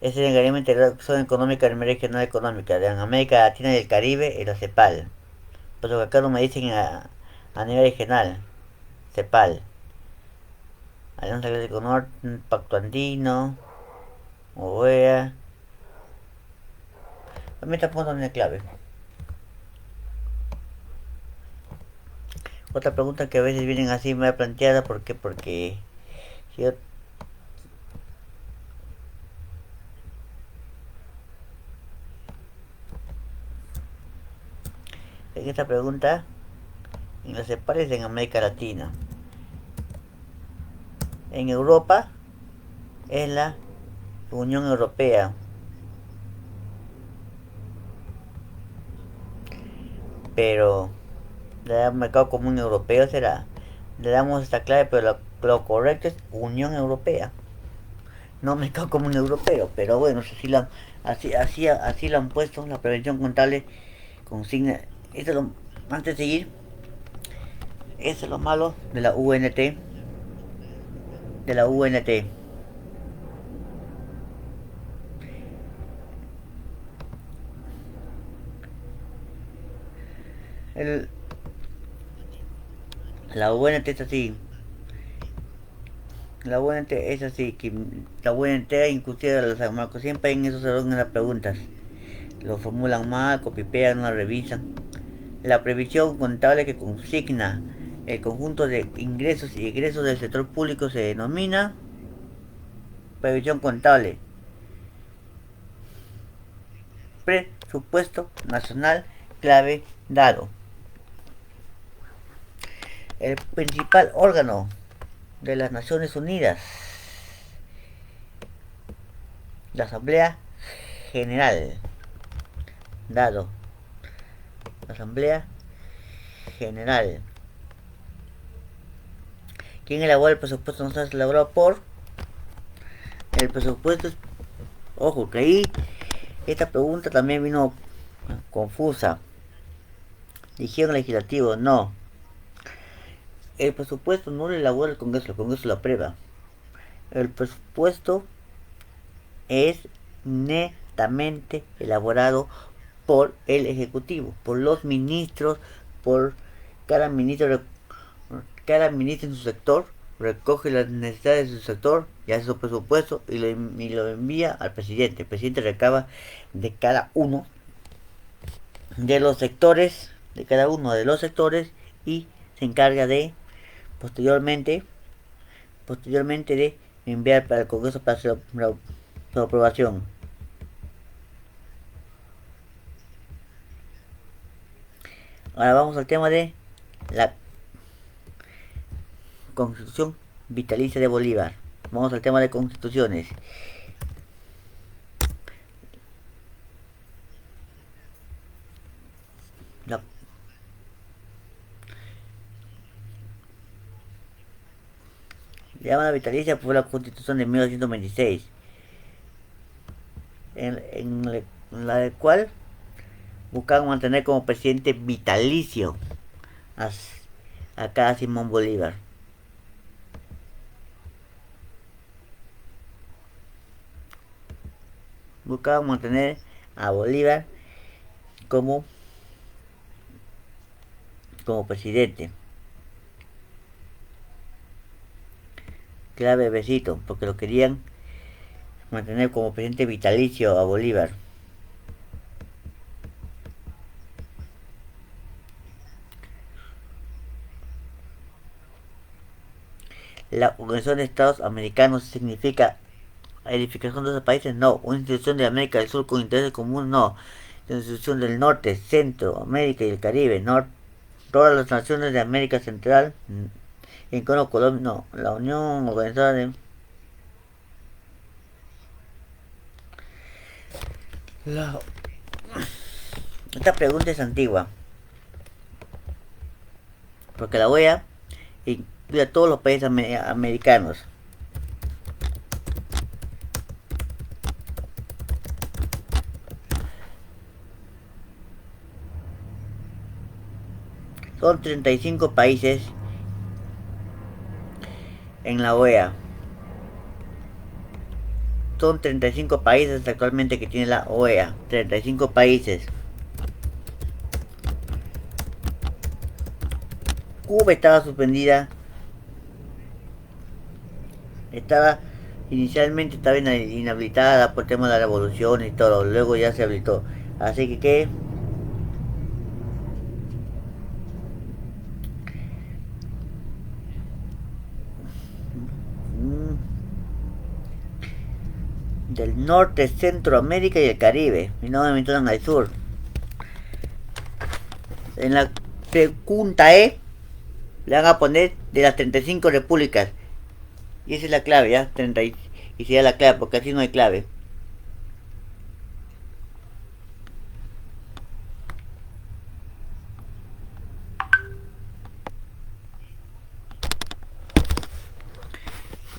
Es el organismo de integración económica a nivel regional económica de América Latina y el Caribe, es la CEPAL. Por lo que acá no me dicen a nivel regional. CEPAL. Alianza Atlántico Norte, Pacto Andino, OEA. También está poniendo una clave. Otra pregunta que a veces vienen así me ha planteada, ¿por qué? Porque si yo en esta pregunta, en los pares en América Latina. En Europa es la Unión Europea. Pero le damos mercado común europeo será. Le damos esta clave, pero lo correcto es Unión Europea. No mercado común europeo, pero bueno, así lo han puesto, la prevención contable consigna. Esto es lo, antes de seguir, eso es lo malo de la UNT. de la UNT. El, la UNT es así. La UNT es así, que la UNT inclusive los armacos siempre en esos errores en las preguntas. Lo formulan mal, copipean, no revisan. La previsión contable que consigna el conjunto de ingresos y egresos del sector público se denomina previsión contable. Presupuesto nacional clave dado. El principal órgano de las Naciones Unidas, la Asamblea General, dado. La Asamblea General. ¿Quién elabora el presupuesto? No está elaborado por el presupuesto. Ojo, que ahí esta pregunta también vino confusa. Dijeron legislativo, no. El presupuesto no lo elabora el Congreso lo aprueba. El presupuesto es netamente elaborado por el Ejecutivo, por los ministros, por cada ministro en su sector, recoge las necesidades de su sector y hace su presupuesto y lo envía al presidente. El presidente recaba de cada uno de los sectores, y se encarga de posteriormente de enviar para el Congreso para su aprobación. Ahora vamos al tema de la Constitución vitalicia de Bolívar. Vamos al tema de constituciones. La llamada vitalicia fue la Constitución de 1926, en la cual buscaban mantener como presidente vitalicio a cada Simón Bolívar. Buscaban mantener a Bolívar como presidente. Clave besito, porque lo querían mantener como presidente vitalicio a Bolívar. La Organización de Estados Americanos significa edificación de esos países, no. Una institución de América del Sur con intereses comunes, no. Una institución del norte, centro, América y el Caribe, no. Todas las naciones de América Central, en Colombia, no. La Unión Organizada de esta pregunta es antigua, porque la OEA incluye a todos los países americanos. Son 35 países en la OEA. Son 35 países actualmente que tiene la OEA. 35 países. Cuba estaba suspendida. Inicialmente estaba inhabilitada por tema de la revolución y todo. Luego ya se habilitó. Así que del norte, Centroamérica y el Caribe, y no me metieron al sur. En la pregunta le van a poner de las 35 repúblicas, y esa es la clave, ya, 30 y sería la clave, porque así no hay clave.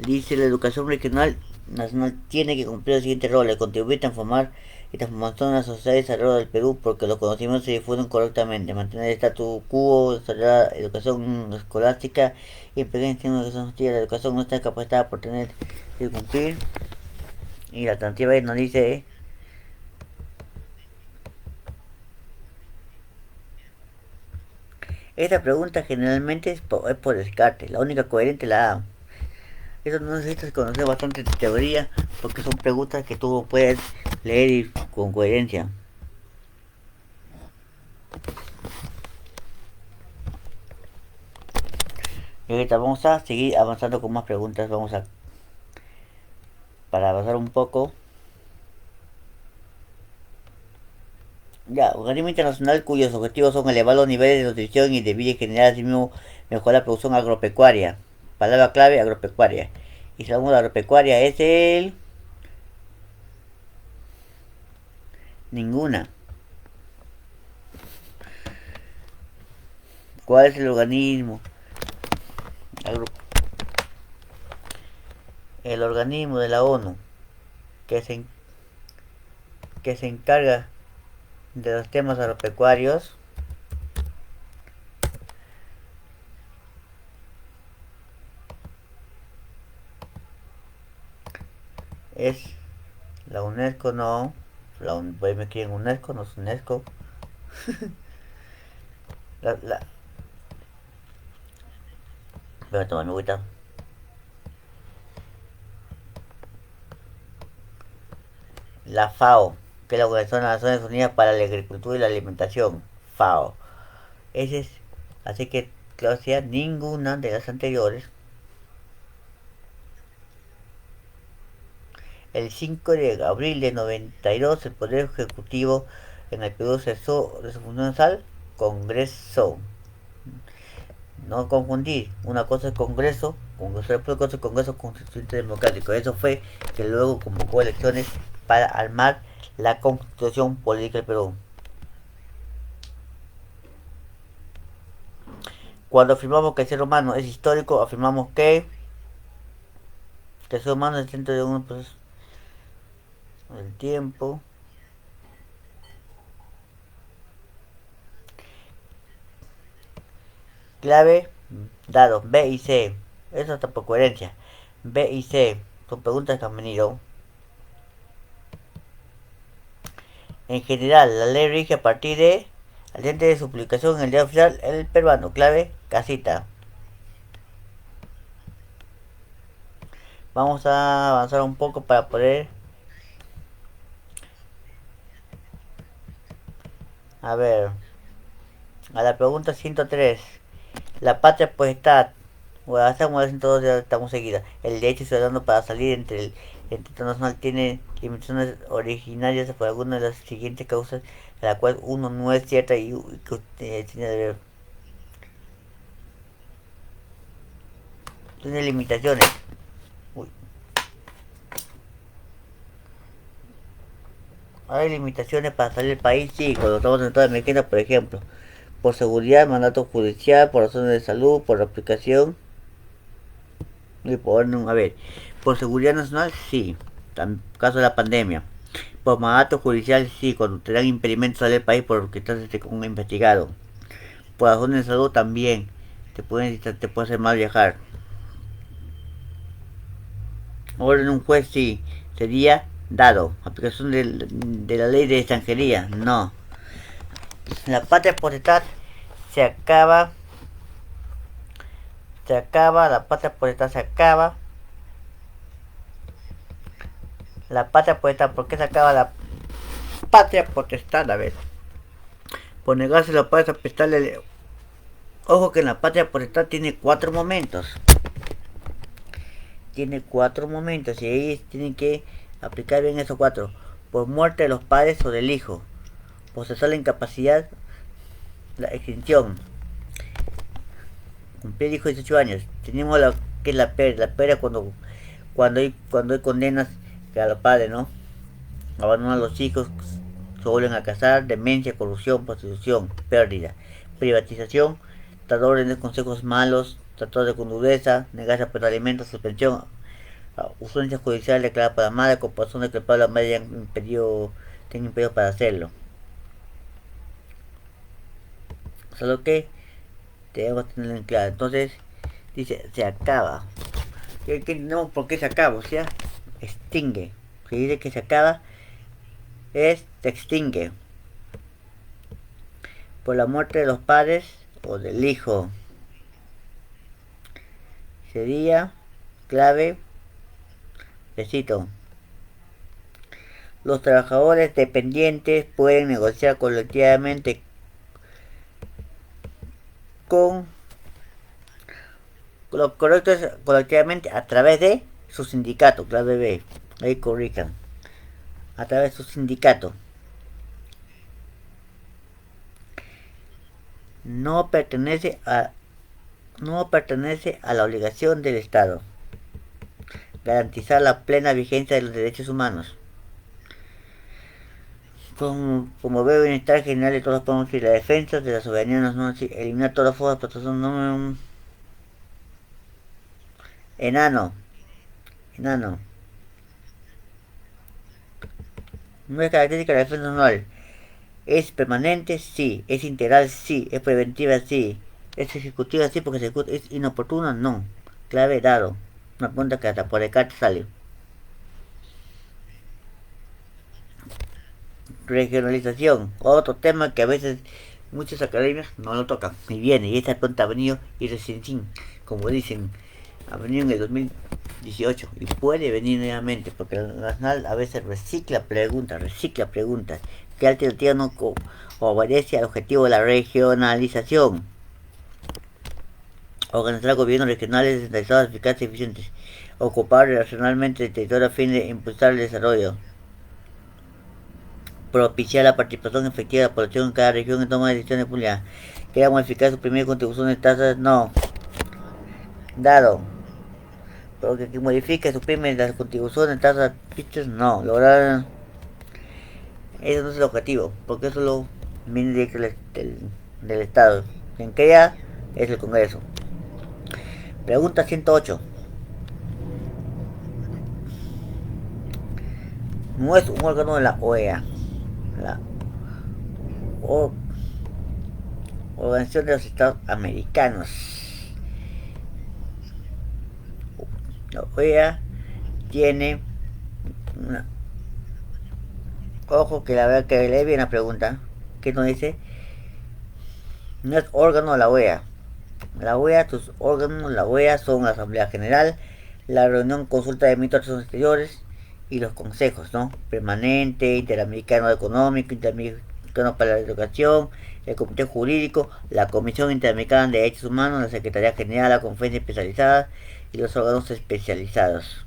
Dice: la educación regional nacional tiene que cumplir el siguiente rol: contribuir a transformar y transformación en la sociedad y desarrollo del Perú porque los conocimientos se difunden correctamente, mantener el statu quo, desarrollar educación escolástica y pequeña educación hostil. La educación no está capacitada por tener y cumplir. Y la alternativa nos dice esta pregunta generalmente es por descarte, la única coherente la A. Eso no necesitas conocer bastante de teoría porque son preguntas que tú puedes leer y con coherencia. Y ahorita vamos a seguir avanzando con más preguntas. Vamos a, para avanzar un poco. Ya, organismo internacional cuyos objetivos son elevar los niveles de nutrición y de vida y generar así mismo mejorar la producción agropecuaria. Palabra clave, agropecuaria. Y si hablamos de agropecuaria es el... Ninguna. ¿Cuál es el organismo? Agro... El organismo de la ONU que se, que se encarga de los temas agropecuarios es la UNESCO, no. Voy a me en UNESCO, no es UNESCO. la, la, Voy a tomar mi agüita. La FAO, que es la Organización de las Naciones Unidas para la Agricultura y la Alimentación. FAO. Ese es, así que, claro, sea ninguna de las anteriores. El 5 de abril de 92, el Poder Ejecutivo en el Perú cesó de su función al Congreso. No confundir, una cosa es Congreso, otra cosa es Congreso Constituyente Democrático. Eso fue que luego convocó elecciones para armar la Constitución Política del Perú. Cuando afirmamos que el ser humano es histórico, afirmamos que el ser humano es el centro de un proceso del tiempo. Clave, dados B y C. Eso está por coherencia. B y C son preguntas que han venido. En general, la ley rige a partir de al día de su publicación en el diario oficial el peruano. Clave, casita. Vamos a avanzar un poco para poder... A ver. A la pregunta 103. La patria potestad. Bueno, hacemos la 102, ya estamos seguidas. El derecho ciudadano para salir entre el internacional tiene limitaciones originarias por alguna de las siguientes causas, de la cual uno no es cierta y que usted tiene limitaciones. Uy. Hay limitaciones para salir del país, sí, cuando estamos en estado de emergencia, por ejemplo. Por seguridad, mandato judicial, por razones de salud, por aplicación y por... A ver, por seguridad nacional, sí, en caso de la pandemia. Por mandato judicial, sí, cuando te dan impedimento salir del país porque estás un investigado. Por razones de salud también, te puede hacer mal viajar. Orden de un juez, sí, sería dado. Aplicación de la ley de extranjería, no. La patria potestad se acaba, la patria potestad se acaba. La patria potestad, ¿por qué se acaba la patria potestad? A ver, por negarse la patria potestad, ojo que en la patria potestad tiene 4 momentos. Tiene 4 momentos y ahí tienen que aplicar bien esos 4. Por muerte de los padres o del hijo. Por cesar la incapacidad, la extinción. Cumplir hijo de 18 años. Tenemos la que es la pérdida cuando hay condenas que a los padres, ¿no? Abandonan a los hijos, se vuelven a casar, demencia, corrupción, prostitución, pérdida. Privatización, dar órdenes, consejos malos, tratar de condudeza, negarse a pedir alimentos, suspensión, ausencia judicial declarada para la madre, compasión declarada para la madre ya impedido tienen periodo para hacerlo. Solo que debemos tenerlo en claro. Entonces, dice, se acaba. No, ¿por qué se acaba? O sea, extingue. Si dice que se acaba, se extingue. Por la muerte de los padres o del hijo. Sería clave. Recito. Los trabajadores dependientes pueden negociar colectivamente con lo correcto es colectivamente a través de su sindicato, clave B. Ahí corrijan. A través de su sindicato. No pertenece a la obligación del Estado garantizar la plena vigencia de los derechos humanos. Como veo bienestar general de todos los pueblos y la defensa de la soberanía nacional, eliminar todas las formas de protección. No, enano. No es característica de la defensa nacional. ¿Es permanente? Sí. ¿Es integral? Sí. ¿Es preventiva? Sí. ¿Es ejecutiva? Sí, porque es inoportuna. No. Clave dado. Una pregunta que hasta por Descartes sale. Regionalización. Otro tema que a veces muchas academias no lo tocan. Y viene. Y esta pregunta ha venido y recién, como dicen, ha venido en el 2018. Y puede venir nuevamente. Porque la nacional a veces recicla preguntas. ¿Qué alternativa no obedece al objetivo de la regionalización? Organizar gobiernos regionales descentralizados, eficaces y eficientes. Ocupar racionalmente el territorio a fin de impulsar el desarrollo. Propiciar la participación efectiva de la población en cada región en toma de decisiones públicas. Queda modificar suprimir contribuciones de tasas. No. Dado. Porque que modifique, suprime las contribuciones de tasas. No. Lograr. Ese no es el objetivo. Porque eso lo viene directo del Estado. Quien crea es el Congreso. Pregunta 108. No es un órgano de la OEA. La Organización de los Estados Americanos. La OEA tiene una, ojo que la verdad que lee bien la pregunta. ¿Qué nos dice? No es órgano de la OEA. La OEA, sus órganos, la OEA son la Asamblea General, la reunión consulta de ministros exteriores y los consejos, ¿no? Permanente, Interamericano Económico, Interamericano para la Educación, el Comité Jurídico, la Comisión Interamericana de Derechos Humanos, la Secretaría General, la Conferencia Especializada y los órganos especializados.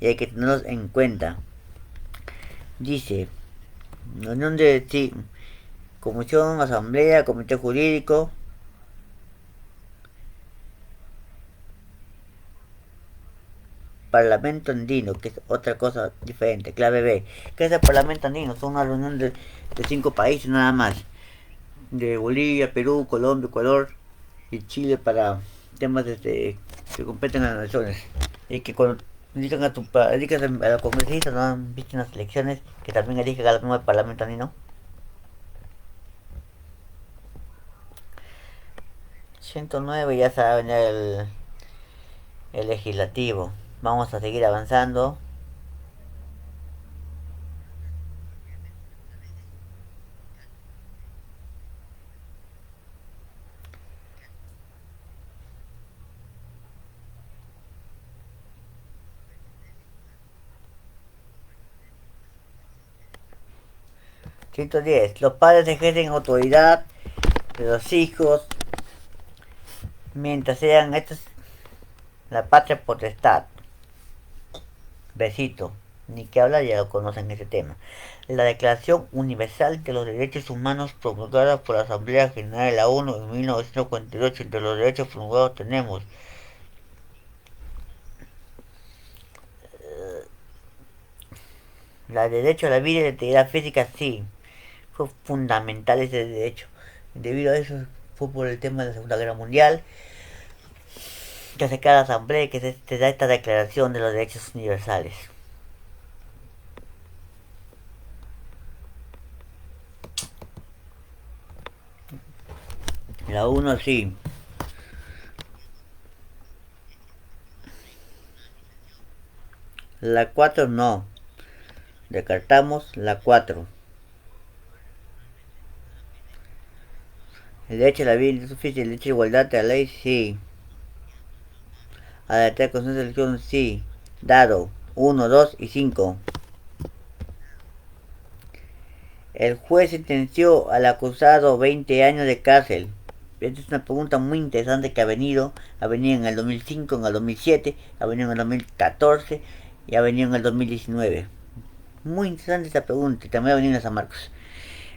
Y hay que tenerlos en cuenta. Dice, la unión de sí, comisión, asamblea, comité jurídico, parlamento andino, que es otra cosa diferente, clave B. ¿Qué es el parlamento andino? Son una reunión de 5 países nada más, de Bolivia, Perú, Colombia, Ecuador y Chile para temas que competen a las naciones. Y que cuando elijan a los congresistas, no han visto en las elecciones que también eligen a los nuevos parlamento andino. 109 ya se va a venir el legislativo. Vamos a seguir avanzando. Los padres ejercen autoridad de los hijos mientras sean estos la patria potestad. Besito. Ni que hablar, ya lo conocen ese tema. La Declaración Universal de los Derechos Humanos promulgada por la Asamblea General de la ONU en 1948. Entre los derechos promulgados tenemos el derecho a la vida y la integridad física. Sí, fue fundamental ese derecho. Debido a eso fue por el tema de la Segunda Guerra Mundial que se crea la asamblea y que se da esta declaración de los derechos universales. La uno sí. La 4 no. Descartamos la 4. El derecho a la vida insuficiente, el derecho a la igualdad de la ley sí. A la libertad de conciencia de elección sí. Dado 1, 2 y 5. El juez sentenció al acusado 20 años de cárcel. Esta es una pregunta muy interesante que ha venido en el 2005, en el 2007, ha venido en el 2014 y ha venido en el 2019. Muy interesante esta pregunta y también ha venido en San Marcos.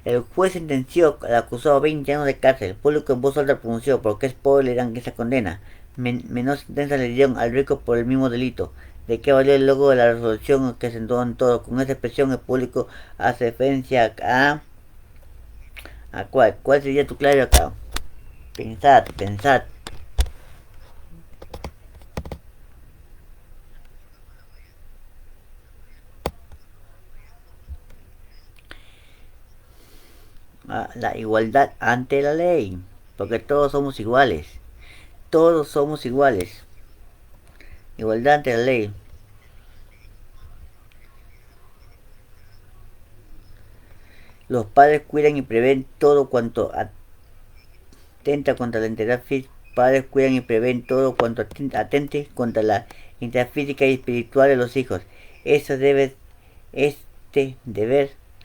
El juez sentenció al acusado a 20 años de cárcel. El público en voz alta pronunció porque es pobre le dan esa condena. Menor sentencia le dieron al rico por el mismo delito. ¿De qué valió el logo de la resolución que sentó en todo? Con esa expresión el público hace referencia a cuál. ¿Cuál sería tu clave acá? Pensad. La igualdad ante la ley. Porque todos somos iguales. Todos somos iguales. Igualdad ante la ley. Los padres cuidan y prevén todo cuanto atenta contra la integridad física. Padres cuidan y prevén todo cuanto atente contra la integridad física y espiritual de los hijos. Este deber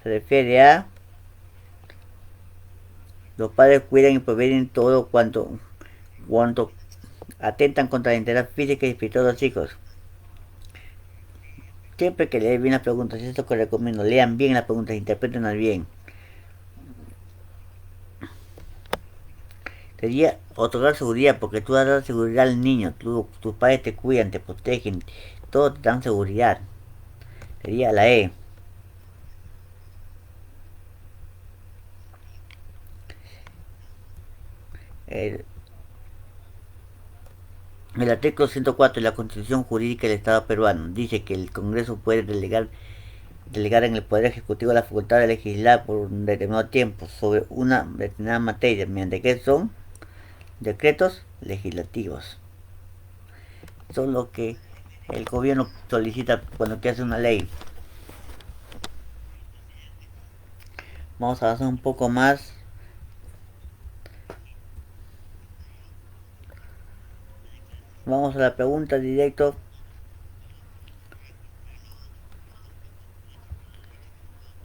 se refiere a los padres cuidan y proveen todo cuanto atentan contra la integridad física y espiritual de los hijos. Siempre que lean bien las preguntas, es esto que recomiendo, lean bien las preguntas, interpretenlas bien. Sería otorgar seguridad, porque tú das seguridad al niño, tus padres te cuidan, te protegen, todos te dan seguridad. Sería la E. El, el artículo 104 de la Constitución Jurídica del Estado peruano dice que el Congreso puede delegar en el Poder Ejecutivo la facultad de legislar por un determinado tiempo sobre una determinada materia, mediante que son decretos legislativos. Son lo que el gobierno solicita cuando quiere hacer una ley. Vamos a avanzar un poco más. Vamos a la pregunta directo.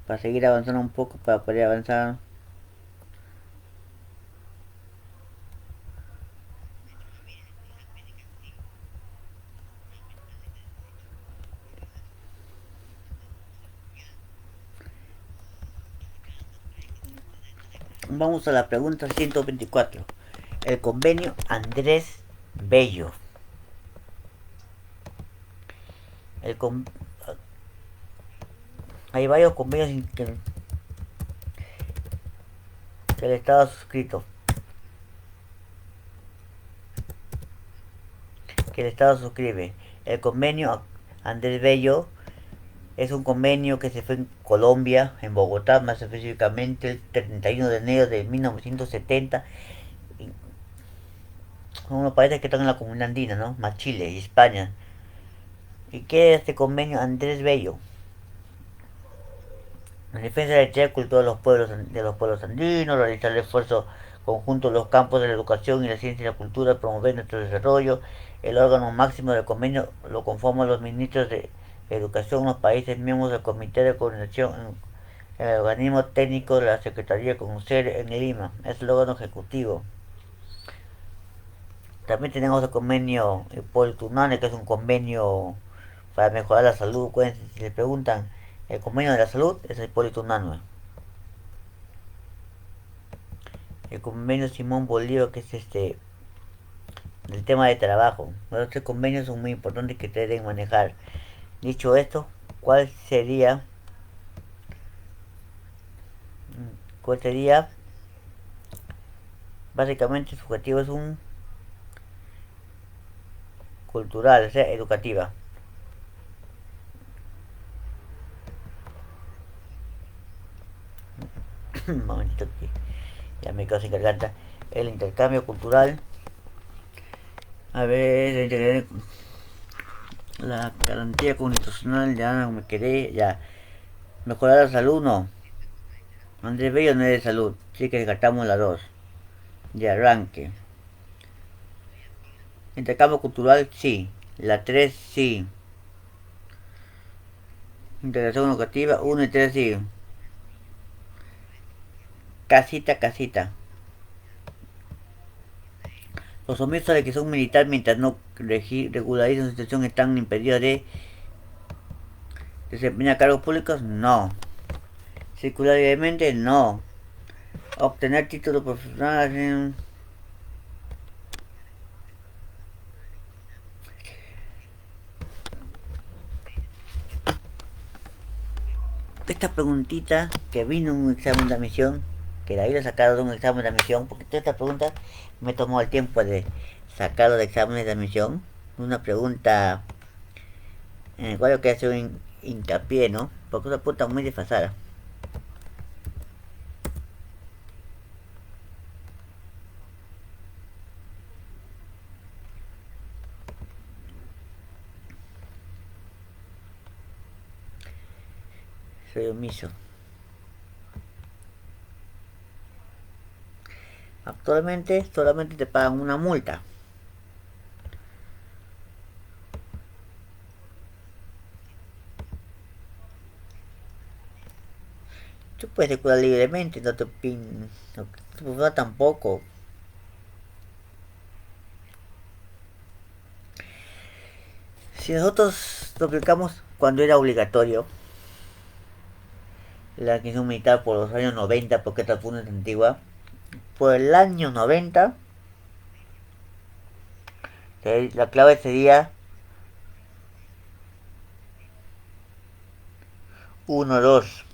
Para seguir avanzando un poco, para poder avanzar. Vamos a la pregunta 124. El convenio Andrés Bello. El con... Hay varios convenios que el Estado ha suscrito. Que el Estado suscribe. El convenio Andrés Bello es un convenio que se fue en Colombia, en Bogotá, más específicamente el 31 de enero de 1970. Son unos países que están en la comunidad andina, ¿no? Más Chile y España. ¿Y qué es este convenio Andrés Bello? En defensa de la identidad y cultura de los pueblos andinos, realizar el esfuerzo conjunto en los campos de la educación y la ciencia y la cultura, promover nuestro desarrollo. El órgano máximo del convenio lo conforman los ministros de educación, los países miembros del comité de coordinación, el organismo técnico de la Secretaría con sede en Lima. Es el órgano ejecutivo. También tenemos el convenio Hipólito Unanue, que es un convenio para mejorar la salud. Si les preguntan, el convenio de la salud es el Hipólito Unanue. El convenio Simón Bolívar, que es el tema de trabajo. Los otros convenios son muy importantes que ustedes deben manejar. Dicho esto, ¿cuál sería básicamente su objetivo? Es un cultural, o sea, educativa. Un momentito aquí. ya me quedo sin garganta. El intercambio cultural. A ver, la garantía constitucional, ya me quedé, ya. Mejorar la salud, no. Andrés Bello no es de salud, sí que descartamos la 2. De arranque. Intercambio cultural, sí. La 3 sí. Integración educativa, 1 y 3 sí. Casita, casita. Los omisos de que son militar mientras no regularicen su situación están impedidos de desempeñar cargos públicos, no. Circular libremente, no. Obtener título profesional, esta preguntita que vino en un examen de admisión, que de ahí lo sacaron de un examen de admisión, porque toda esta pregunta me tomó el tiempo de sacarlo de exámenes de admisión. Una pregunta en la cual yo quiero hacer un hincapié, ¿no? Porque es una pregunta muy desfasada. Soy omiso. Actualmente solamente te pagan una multa. Tú puedes circular libremente, no te pin... No, tampoco. Si nosotros lo aplicamos cuando era obligatorio, la adquisición militar por los años 90, porque esta fue una antigua, por el año 90, la clave sería 1, 2.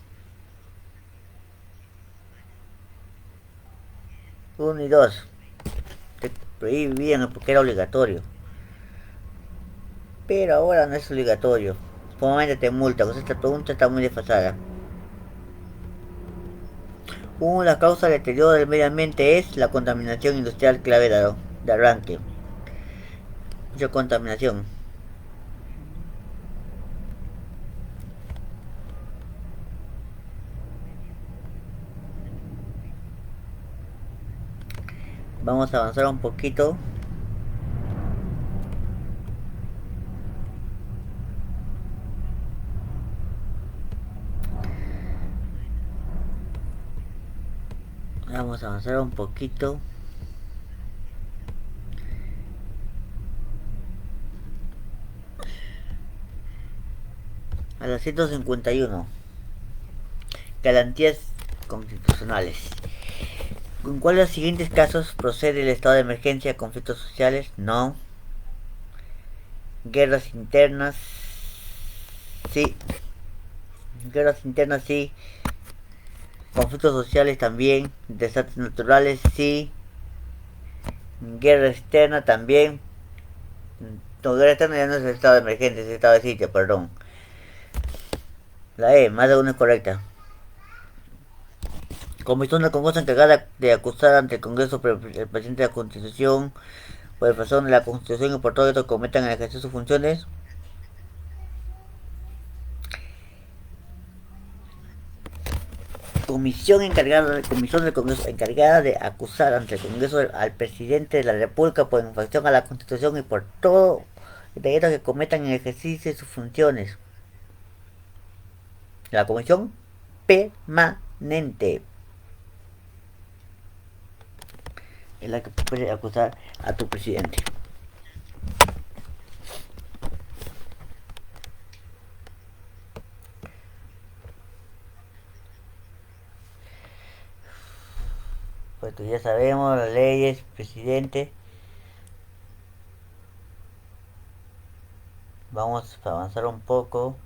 1 y 2. Te prohibían porque era obligatorio. Pero ahora no es obligatorio. Normalmente te multa, pues esta pregunta está muy desfasada. Una de las causas del deterioro del medio ambiente es la contaminación industrial clave de arranque. Mucha contaminación. Vamos a avanzar un poquito. Vamos a avanzar un poquito. A las 151. Garantías constitucionales. ¿En cuál de los siguientes casos procede el estado de emergencia? ¿Conflictos sociales? No. Guerras internas. Sí. Guerras internas, sí. Conflictos sociales también. Desastres naturales, sí. Guerra externa también. No, guerra externa ya no es el estado de emergencia, es el estado de sitio, perdón. La E, más de una es correcta. Comisión del Congreso encargada de acusar ante el Congreso el presidente de la Constitución por infracción de la Constitución y por todo esto que cometan en el ejercicio de sus funciones. Comisión del Congreso encargada de acusar ante el Congreso al presidente de la República por infracción a la Constitución y por todo delitos que cometan en el ejercicio de sus funciones. La comisión permanente es la que puede acusar a tu presidente. Pues ya sabemos las leyes, presidente. Vamos a avanzar un poco.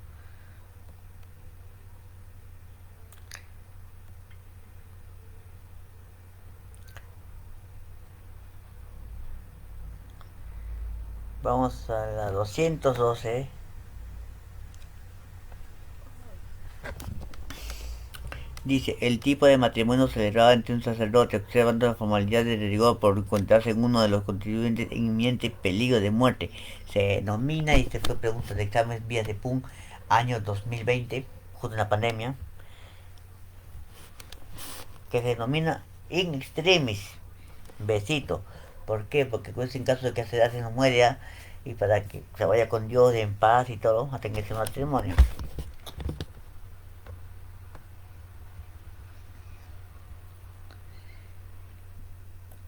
Vamos a la 212. Dice, el tipo de matrimonio celebrado ante un sacerdote, observando las formalidades de rigor por encontrarse en uno de los contribuyentes en inminente peligro de muerte, se denomina, y este fue pregunta de examen vías de PUN, año 2020, justo en la pandemia, que se denomina in extremis, besito. ¿Por qué? Porque pues, en caso de que se no muera, y para que se vaya con Dios en paz y todo, hasta que ese matrimonio.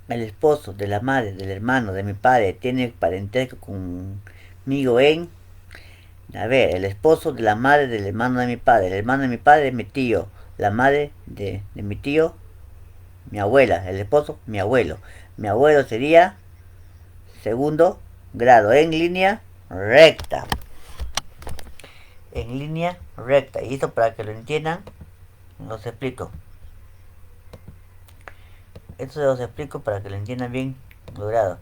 El esposo de la madre, del hermano, de mi padre, tiene parentesco conmigo en... A ver, el esposo de la madre del hermano de mi padre. El hermano de mi padre es mi tío. La madre de mi tío, mi abuela. El esposo, mi abuelo. Mi abuelo sería segundo grado en línea recta. En línea recta. Y esto para que lo entiendan, los explico. Esto se los explico para que lo entiendan bien los grados.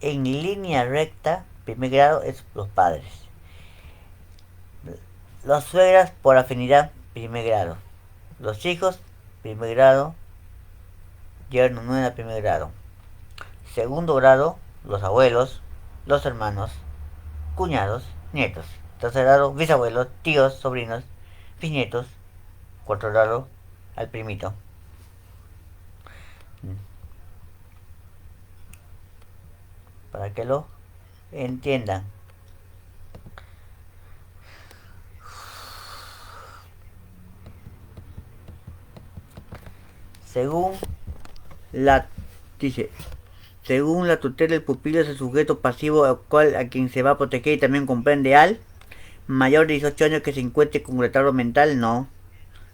En línea recta, primer grado es los padres. Las suegras por afinidad, primer grado. Los hijos, primer grado. Yerno, nuera, primer grado. Segundo grado, los abuelos, los hermanos, cuñados, nietos. Tercer grado, bisabuelos, tíos, sobrinos, bisnietos. Cuarto grado, al primito. Para que lo entiendan. Según la dice, según la tutela, el pupilo es el sujeto pasivo al cual a quien se va a proteger y también comprende al mayor de 18 años que se encuentre con retardo mental, no,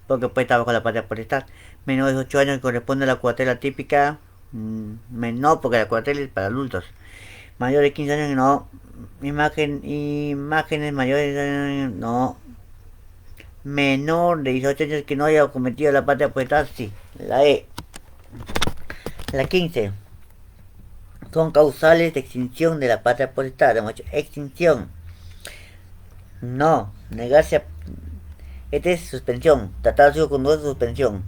porque puede estar bajo la patria potestad. Menor de 18 años que corresponde a la cuartela típica, no, porque la cuartela es para adultos. Mayor de 15 años, no. Imágenes mayores de 15 años, no. Menor de 18 años que no haya cometido la patria potestad, sí. La E. La 15. Son causales de extinción de la patria potestad. Hemos hecho extinción. No. Negarse a... Este es suspensión. Tratar sido con dudas, suspensión.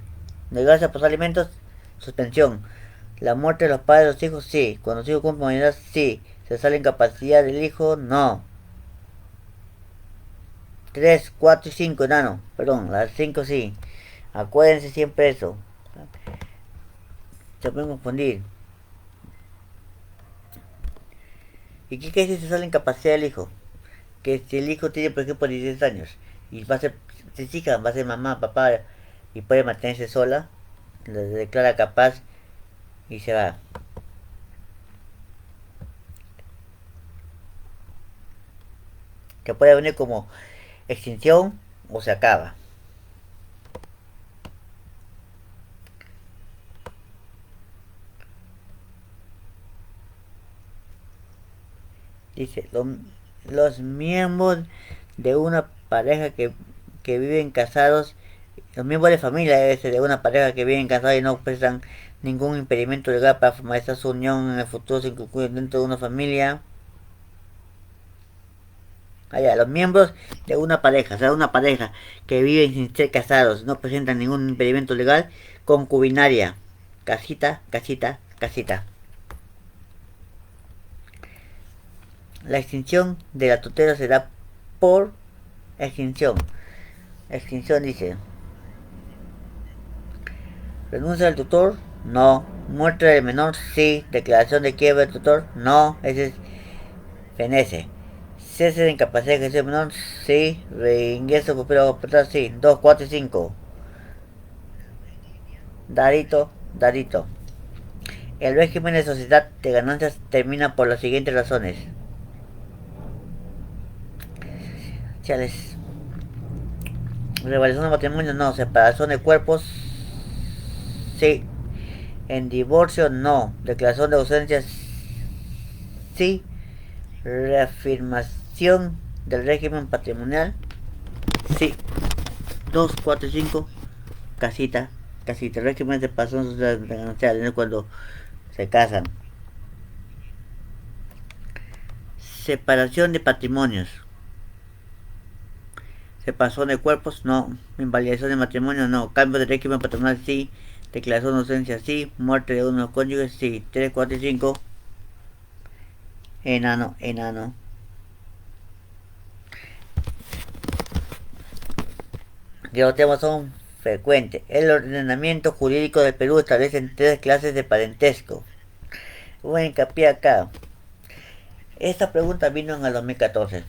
Negarse a pasar alimentos, suspensión. La muerte de los padres de los hijos, sí. Cuando los hijos cumplen mayoría, sí. Se sale incapacidad del hijo, no. 3, 4 y 5, enano. Perdón, las 5 sí. Acuérdense siempre eso. Se pueden confundir. ¿Y qué quiere decir se sale incapacidad del hijo? Que si el hijo tiene, por ejemplo, 16 años y va a ser, se chica, va a ser mamá, papá y puede mantenerse sola, le declara capaz y se va. Que puede venir como extinción o se acaba. Dice, los miembros de una pareja que viven casados, los miembros de familia de una pareja que viven casados y no presentan ningún impedimento legal para formalizar su unión en el futuro sin concluir dentro de una familia. Allá, los miembros de una pareja, o sea, una pareja que viven sin ser casados, no presentan ningún impedimento legal, concubinaria. Casita, casita, casita. La extinción de la tutela se da por extinción. Extinción dice. Renuncia del tutor, no. Muerte del menor, sí. Declaración de quiebra del tutor, no. Ese es fenece. Cese de incapacidad de ejercer menor, sí. Reingreso por hospital, sí. 2, 4 y 5. Darito, Darito. El régimen de sociedad de ganancias termina por las siguientes razones. Chales. Revalidación de matrimonio, no. Separación de cuerpos, sí. En divorcio, no. Declaración de ausencia, sí. Reafirmación del régimen patrimonial, sí. 2, 4 y 5. Casita, casita. El régimen de separación ganancial es cuando se casan. Separación de patrimonios. Separación de cuerpos, no. Invalidación de matrimonio, no. Cambio de régimen patronal, sí. Declaración de ausencia, sí. Muerte de uno de los cónyuges, sí. 3, 4 y 5. Enano, enano. Que los temas son frecuentes. El ordenamiento jurídico del Perú establece 3 clases de parentesco. Voy a hincapié acá. Esta pregunta vino en el 2014.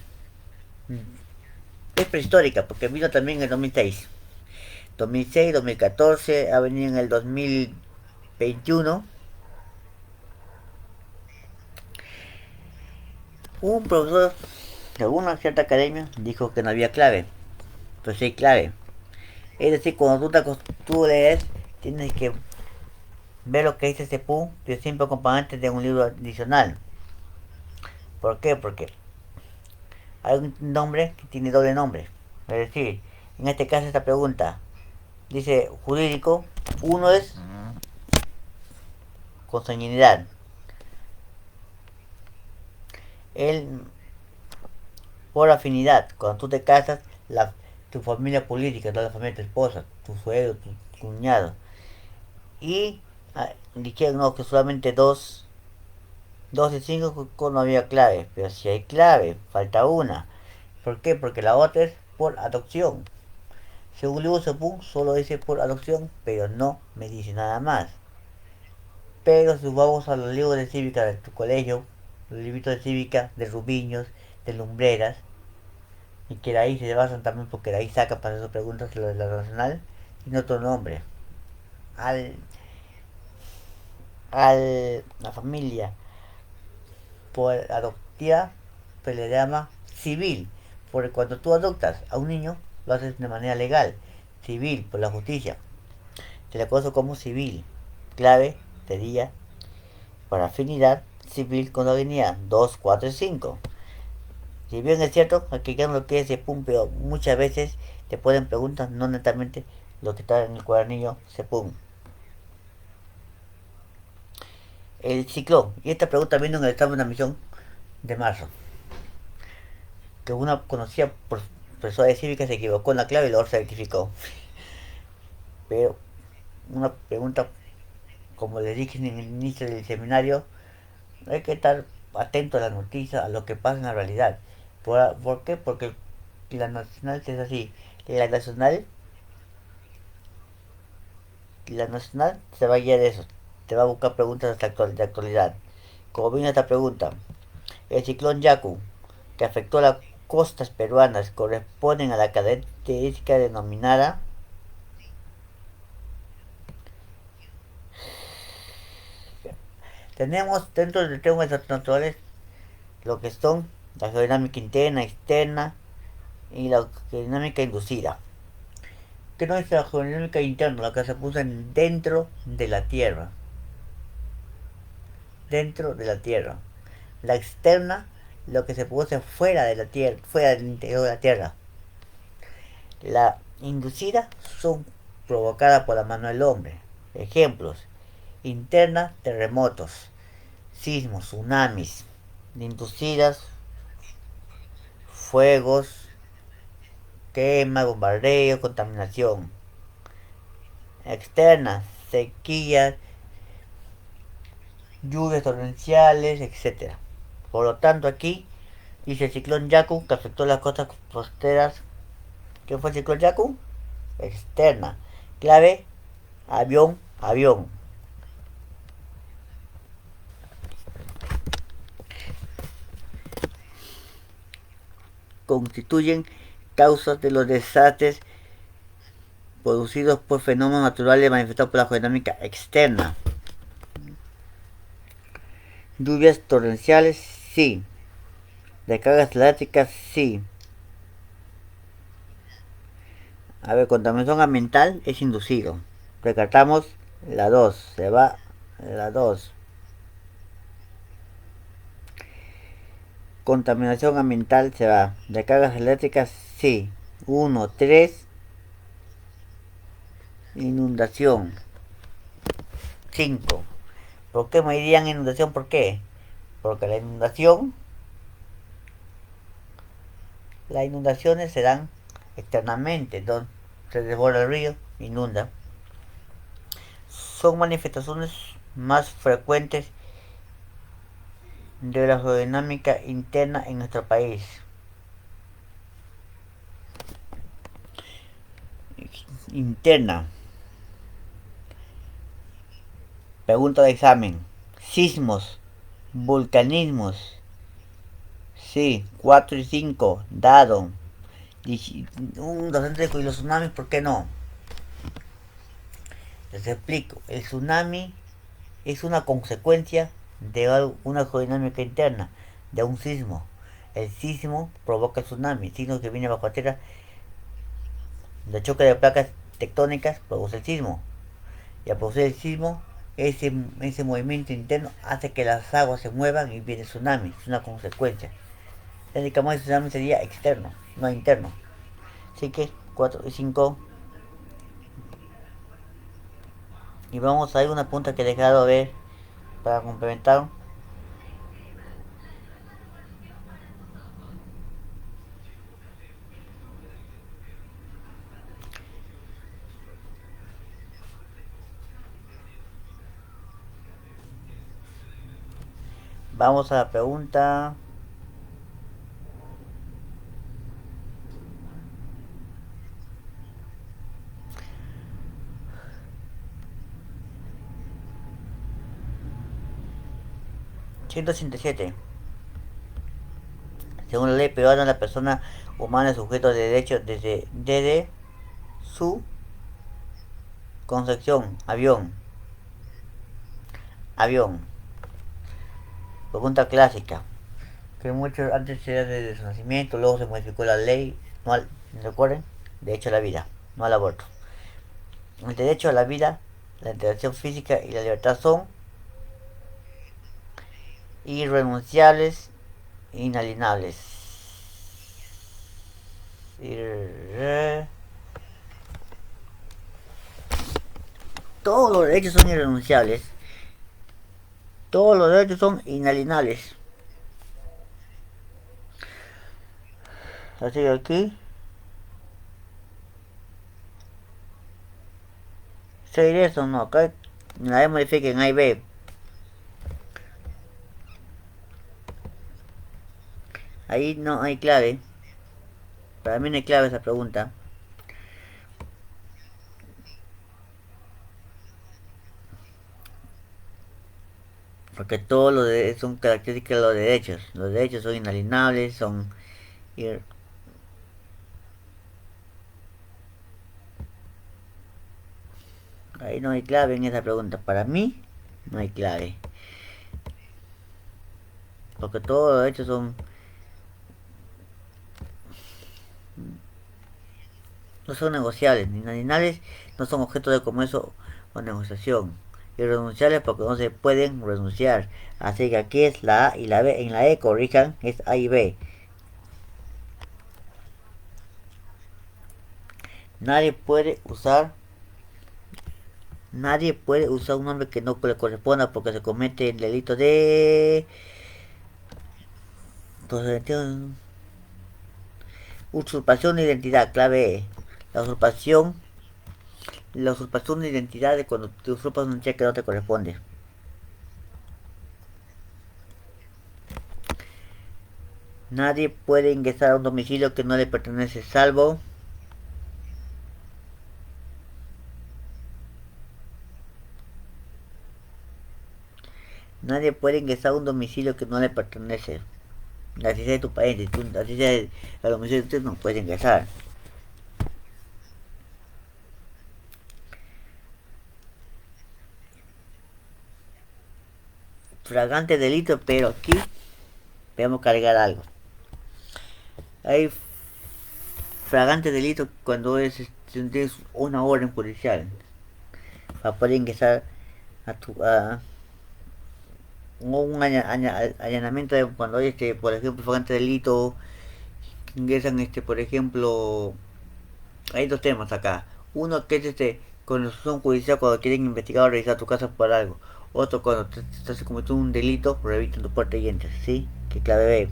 Es prehistórica porque vino también en el 2006. 2006, 2014, ha venido en el 2021. Un profesor de una cierta academia dijo que no había clave. Pues sí hay clave. Es decir, cuando tú lees, tienes que ver lo que dice ese PU de simple componente de un libro adicional. ¿Por qué? Porque hay un nombre que tiene doble nombre. Es decir, en este caso esta pregunta dice jurídico, uno es consanguinidad. El por afinidad, cuando tú te casas, tu familia política, toda la familia de tu esposa, tu suegro, tu cuñado. Y dijeron no, que solamente dos de 5 no había clave, pero si hay clave, falta una. ¿Por qué? Porque la otra es por adopción. Según Libro Sepún, solo dice por adopción, pero no me dice nada más. Pero si vamos a los libros de cívica de tu colegio, los libros de cívica de Rubiños, de Lumbreras, y que de ahí se basan también porque de ahí sacan para esas preguntas lo de la nacional, tiene otro nombre. Al, la familia por adoptiva se le llama civil, porque cuando tú adoptas a un niño lo haces de manera legal, civil, por la justicia. Se le conoce como civil. Clave sería para afinidad civil con la avenida 2, 4 y 5. Si bien es cierto, aquí ya no lo que es ese pum, pero muchas veces te pueden preguntar no netamente lo que está en el cuadernillo Sepum. El ciclón. Y esta pregunta vino en el examen de admisión de marzo. Que una conocida profesora de cívica se equivocó en la clave y luego se rectificó. Pero una pregunta, como les dije en el inicio del seminario, hay que estar atento a las noticias, a lo que pasa en la realidad. ¿Por qué? Porque la nacional es así. La nacional se va a guiar de eso. Te va a buscar preguntas de actualidad. Como viene esta pregunta, el ciclón Yaku, que afectó a las costas peruanas, corresponden a la característica denominada tenemos dentro del tema de desastres naturales lo que son la geodinámica interna, externa y la geodinámica inducida. ¿Qué no es la geodinámica interna? La que se puso dentro de la Tierra. Dentro de la Tierra. La externa, lo que se produce fuera de la Tierra, fuera del interior de la Tierra. La inducida son provocadas por la mano del hombre. Ejemplos: interna, terremotos, sismos, tsunamis. Inducidas, fuegos, quema, bombardeo, contaminación. Externa, sequías, lluvias torrenciales, etc. Por lo tanto, aquí dice el ciclón Yaku que afectó las costas costeras. ¿Qué fue el ciclón Yaku? Externa. Clave: avión, avión. Constituyen causas de los desastres producidos por fenómenos naturales manifestados por la geodinámica externa. Lluvias torrenciales, sí. Descargas eléctricas, sí. A ver, contaminación ambiental es inducido. Recatamos la 2. Se va la 2. Contaminación ambiental se va. Descargas eléctricas, sí. 1, 3. Inundación. 5. ¿Por qué me dirían inundación? ¿Por qué? Porque las inundaciones se dan externamente, donde se desborda el río, inunda. Son manifestaciones más frecuentes de la geodinámica interna en nuestro país. Interna. Pregunta de examen. Sismos, vulcanismos. Sí, 4 y 5. Dado. Un docente dijo, ¿y los tsunamis por qué no? Les explico. El tsunami es una consecuencia de una geodinámica interna, de un sismo. El sismo provoca el tsunami. El sismo que viene bajo la tierra, el choque de placas tectónicas produce el sismo. Y al producir el sismo, ese movimiento interno hace que las aguas se muevan y viene el tsunami. Es una consecuencia. Técnicamente el tsunami sería externo, no interno. Así que 4 y 5. Y vamos a ir una punta que he dejado ver para complementar. Vamos a la pregunta 187. Según la ley peruana, la persona humana es sujeto de derecho desde su concepción. Avión. Pregunta clásica. Que mucho antes era desde su nacimiento, luego se modificó la ley. No al, recuerden, derecho a la vida, no al aborto. El derecho a la vida, la interacción física y la libertad son irrenunciables, inalienables. Todos los derechos son irrenunciables. Todos los derechos son inalienables. Así que aquí seguir eso, no, acá la E modifica en A y B. Ahí no hay clave. Para mí no hay clave esa pregunta. Porque todos los son características de los derechos. Los derechos son inalienables, son... Ahí no hay clave en esa pregunta. Para mí no hay clave. Porque todos los derechos son... no son negociables. Ni inalienables, no son objeto de comercio o negociación. Irrenunciables porque no se pueden renunciar. Así que aquí es la A y la B. En la E corrijan, es A y B. Nadie puede usar un nombre que no le corresponda porque se comete el delito de usurpación de identidad. Clave E. La usurpación de identidad de cuando te usurpas un cheque que no te corresponde. Nadie puede ingresar a un domicilio que no le pertenece, salvo nadie puede ingresar a un domicilio que no le pertenece. Así sea de tu país, así sea el domicilio de usted, no puede ingresar. Flagrante delito, pero aquí debemos cargar algo. Hay flagrante delito cuando tienes una orden judicial para poder ingresar a un allanamiento de cuando hay por ejemplo flagrante delito ingresan por ejemplo hay dos temas acá. Uno que es con la judicial cuando quieren investigar o revisar tu casa por algo. Otro cuando te estás cometiendo un delito, revisan tu puerta y entras, ¿sí? Que clave B.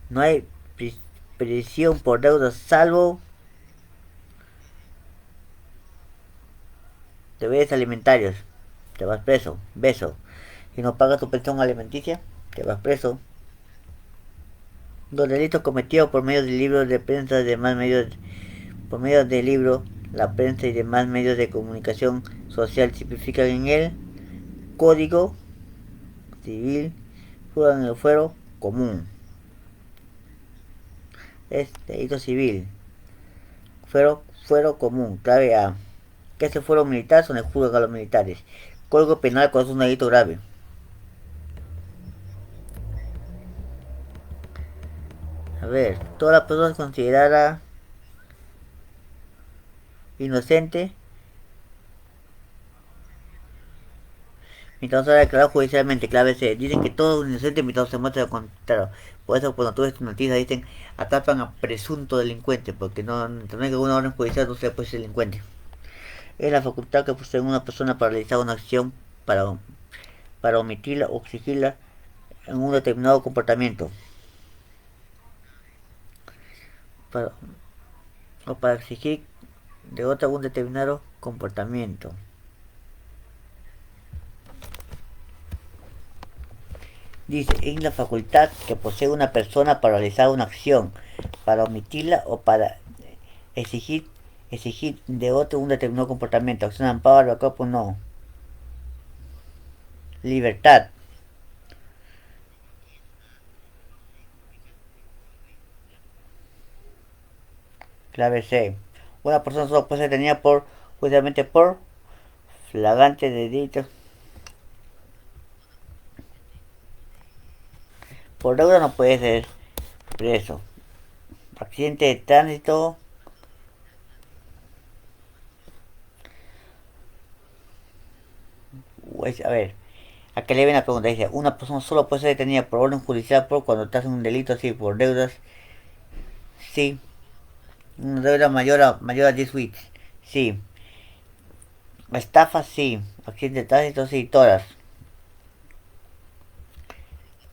No hay prisión por deudas salvo deberes alimentarios. Te vas preso. Beso. Si no pagas tu pensión alimenticia, te vas preso. Los delitos cometidos por medio de libros de prensa y demás medios, por medio de libros, la prensa y demás medios de comunicación social tipifican en el Código Civil en el fuero común. Es delito civil. Fuero común. Clave A. Que es el fuero militar donde juzgan a los militares. Código penal cuando es un delito grave. A ver, toda la persona considerada inocente mientras sea declarado judicialmente. Clave C. Dicen que todo inocente mientras se muestra lo contrario. Por eso cuando tú ves tu noticia dicen atrapan a presunto delincuente, porque no hay que una orden judicial no se puede ser delincuente. Es la facultad que posee una persona para realizar una acción para omitirla o exigirla en un determinado comportamiento. Para, o para exigir de otra un determinado comportamiento. Dice, es la facultad que posee una persona para realizar una acción, para omitirla o para exigir de otro un determinado comportamiento. Acción amparo, cuerpo no. Libertad. Clave C. Una persona solo puede ser detenida por, justamente por flagrante delito. Por deuda no puede ser preso. Accidente de tránsito. Pues, a ver, acá le ven la pregunta. Dice, una persona solo puede ser detenida por orden judicial por cuando te hacen un delito así, por deudas. Sí. Una deuda mayor a 10 weeks. Sí. Estafa, sí. Accidente de tránsito, sí. Todas.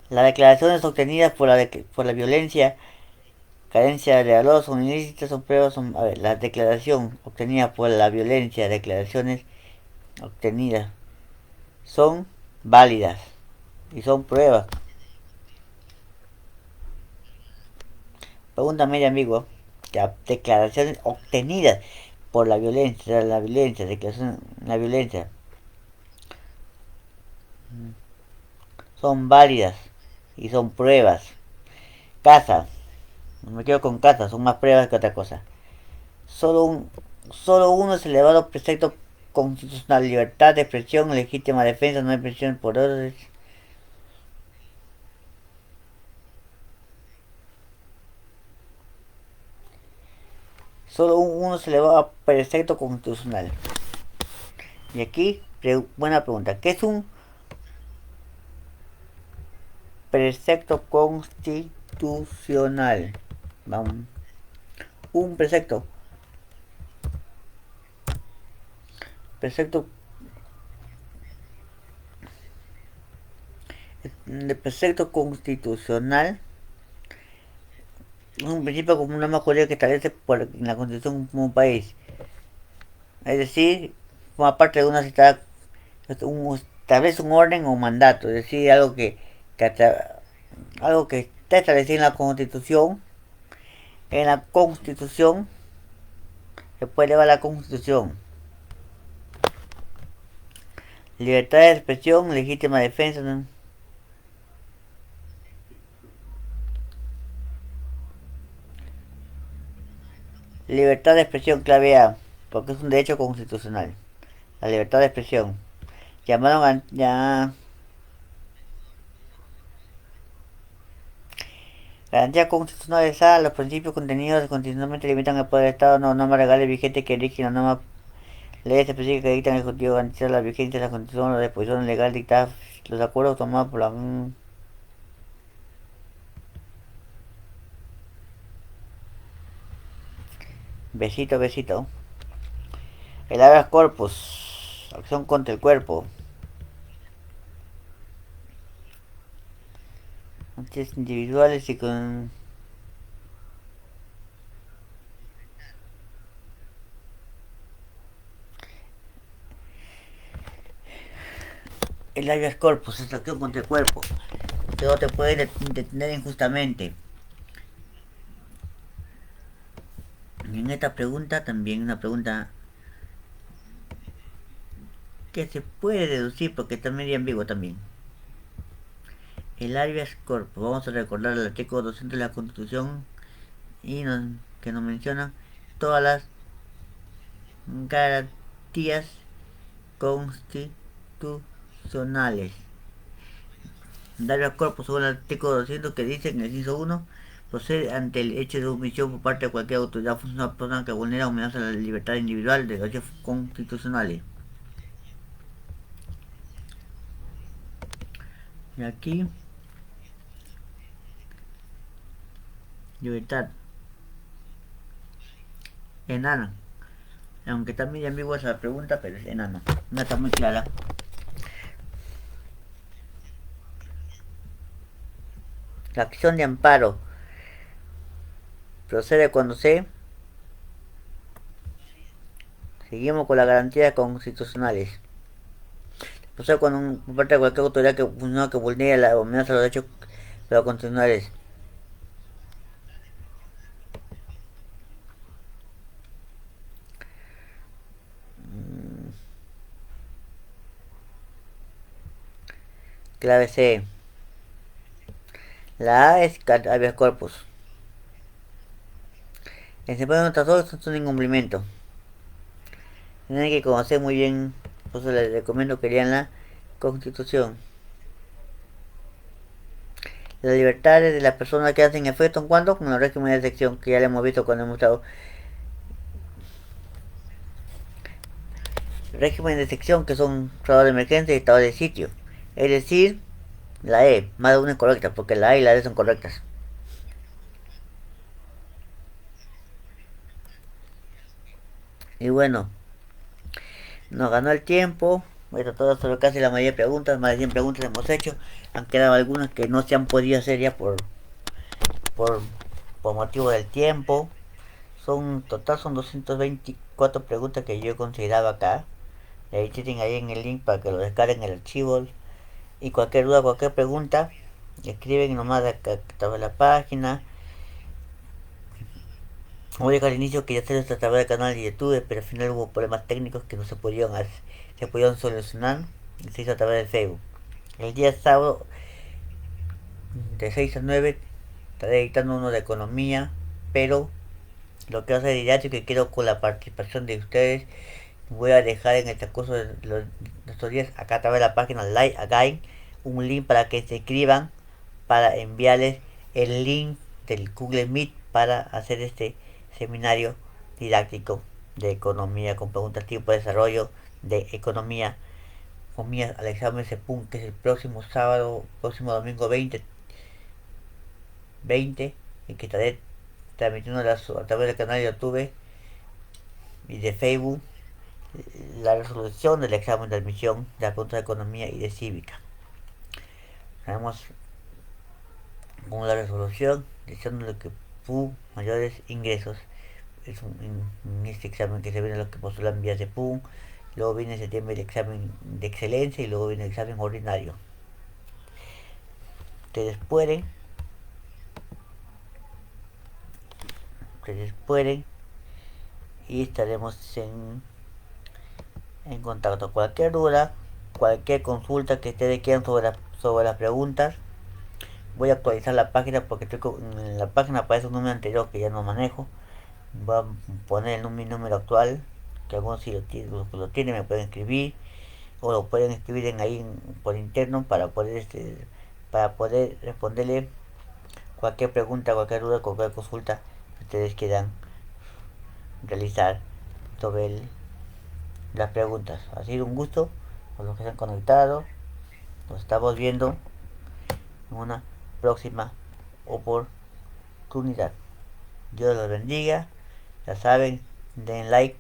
Las declaraciones obtenidas por la violencia, carencia de valor son ilícitas, son pruebas, son... A ver, la declaración obtenida por la violencia, declaraciones obtenidas son válidas y son pruebas. Pregunta media ambigua. Declaraciones obtenidas por la violencia, declaración, la violencia son válidas y son pruebas. Casa, me quedo con casa, son más pruebas que otra cosa. Solo uno es elevado precepto constitucional: libertad de expresión, legítima defensa, no hay presión por órdenes. Solo uno se elevado a precepto constitucional. Y aquí, buena pregunta, ¿qué es un precepto constitucional? Vamos. Un precepto el precepto constitucional es un principio como una norma jurídica que establece por la constitución como un país. Es decir, forma parte de una citada, establece un orden o un mandato, es decir, algo que está establecido en la constitución. En la constitución se puede elevar la constitución. Libertad de expresión, legítima defensa, ¿no? Libertad de expresión, clave A, porque es un derecho constitucional. La libertad de expresión. Llamaron a, ya, garantía constitucional esa, los principios contenidos constitucionalmente limitan el poder del Estado, no normas legales vigentes que rigen las normas, leyes específicas que dictan el Ejecutivo, garantizar la vigencia de la Constitución, las disposiciones legales dictadas, los acuerdos tomados por la... Besito, besito. El habeas corpus, acción contra el cuerpo. Acciones individuales y con El habeas corpus es acción contra el cuerpo, que no te puede detener injustamente. Y en esta pregunta también una pregunta que se puede deducir porque está medio ambiguo también. El habeas corpus, vamos a recordar el artículo 200 de la Constitución y que nos menciona todas las garantías constitucionales. El habeas corpus según el artículo 200 que dice en el inciso 1 procede ante el hecho de omisión por parte de cualquier autoridad funcional personal que vulnera o amenaza la libertad individual de derechos constitucionales. Y aquí, libertad enana. Aunque está medio ambigua esa pregunta, pero es enano. No está muy clara. La acción de amparo procede cuando seguimos con las garantías constitucionales. Procede cuando por parte de cualquier autoridad que vulnere la amenaza de los derechos constitucionales. Clave C. La A es habeas corpus. En se pueden otras dos son incumplimiento. Tienen que conocer muy bien, por eso les recomiendo que lean la Constitución. Las libertades de las personas que hacen efecto en cuanto con el régimen de excepción, que ya le hemos visto cuando hemos estado. Régimen de excepción que son estado de emergencia y estado de sitio. Es decir, la E, más de una es correcta, porque la A y la D son correctas. Y bueno, nos ganó el tiempo. Bueno, todo sobre casi la mayoría de preguntas, más de 100 preguntas hemos hecho. Han quedado algunas que no se han podido hacer ya por, por motivo del tiempo. Total son 224 preguntas que yo he considerado acá. Ahí tienen ahí en el link para que lo descarguen el archivo. Y cualquier duda, cualquier pregunta, escriben nomás acá a la página. Voy a dejar al inicio que ya se a través del canal de YouTube, pero al final hubo problemas técnicos que no se pudieron solucionar y se hizo a través de Facebook. El día sábado de 6 a 9 estaré editando uno de economía, pero lo que va a ser didáctico y quiero con la participación de ustedes. Voy a dejar en el transcurso de estos días acá a través de la página Like Again un link para que se escriban para enviarles el link del Google Meet para hacer este seminario didáctico de economía con preguntas tipo de desarrollo de economía comillas al examen CEPUM, que es el próximo sábado, próximo domingo 20 y que estaré transmitiendo a través del canal de YouTube y de Facebook la resolución del examen de admisión de la pregunta de economía y de cívica. Tenemos con la resolución diciéndole que PUM mayores ingresos es en este examen que se viene los que postulan vías de PUM, luego viene en septiembre el examen de excelencia y luego viene el examen ordinario. Ustedes pueden y estaremos en contacto. Cualquier duda, cualquier consulta que ustedes quieran sobre las preguntas, voy a actualizar la página porque en la página aparece un número anterior que ya no manejo. Voy a poner mi número actual, que algunos si lo tienen me pueden escribir o lo pueden escribir ahí por interno para poder responderle cualquier pregunta, cualquier duda, cualquier consulta que ustedes quieran realizar sobre las preguntas. Ha sido un gusto por los que se han conectado. Nos estamos viendo en una próxima oportunidad. Dios los bendiga. Ya saben, den like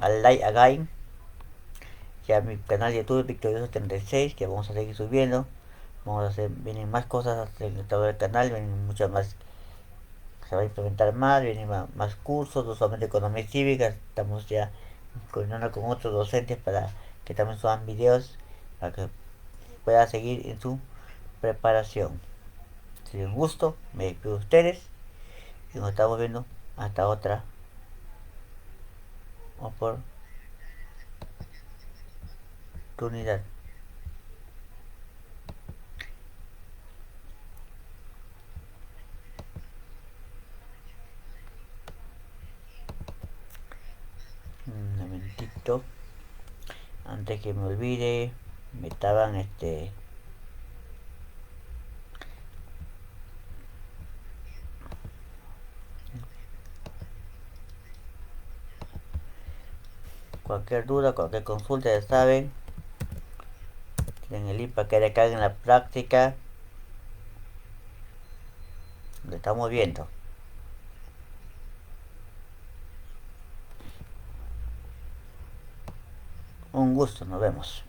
al Like Again y a mi canal de YouTube Victorioso36, que vamos a seguir subiendo. Vienen más cosas en el canal, vienen muchas más, se va a implementar más, vienen más cursos, no solamente economía cívica, estamos ya coordinando con otros docentes para que también suban videos para que pueda seguir en su preparación. Si les gusto, me despido de ustedes y nos estamos viendo hasta otra oportunidad. Un momentito, antes que me olvide, me estaban cualquier duda, cualquier consulta, ya saben, tienen el link para que descarguen la práctica. Lo estamos viendo. Un gusto, nos vemos.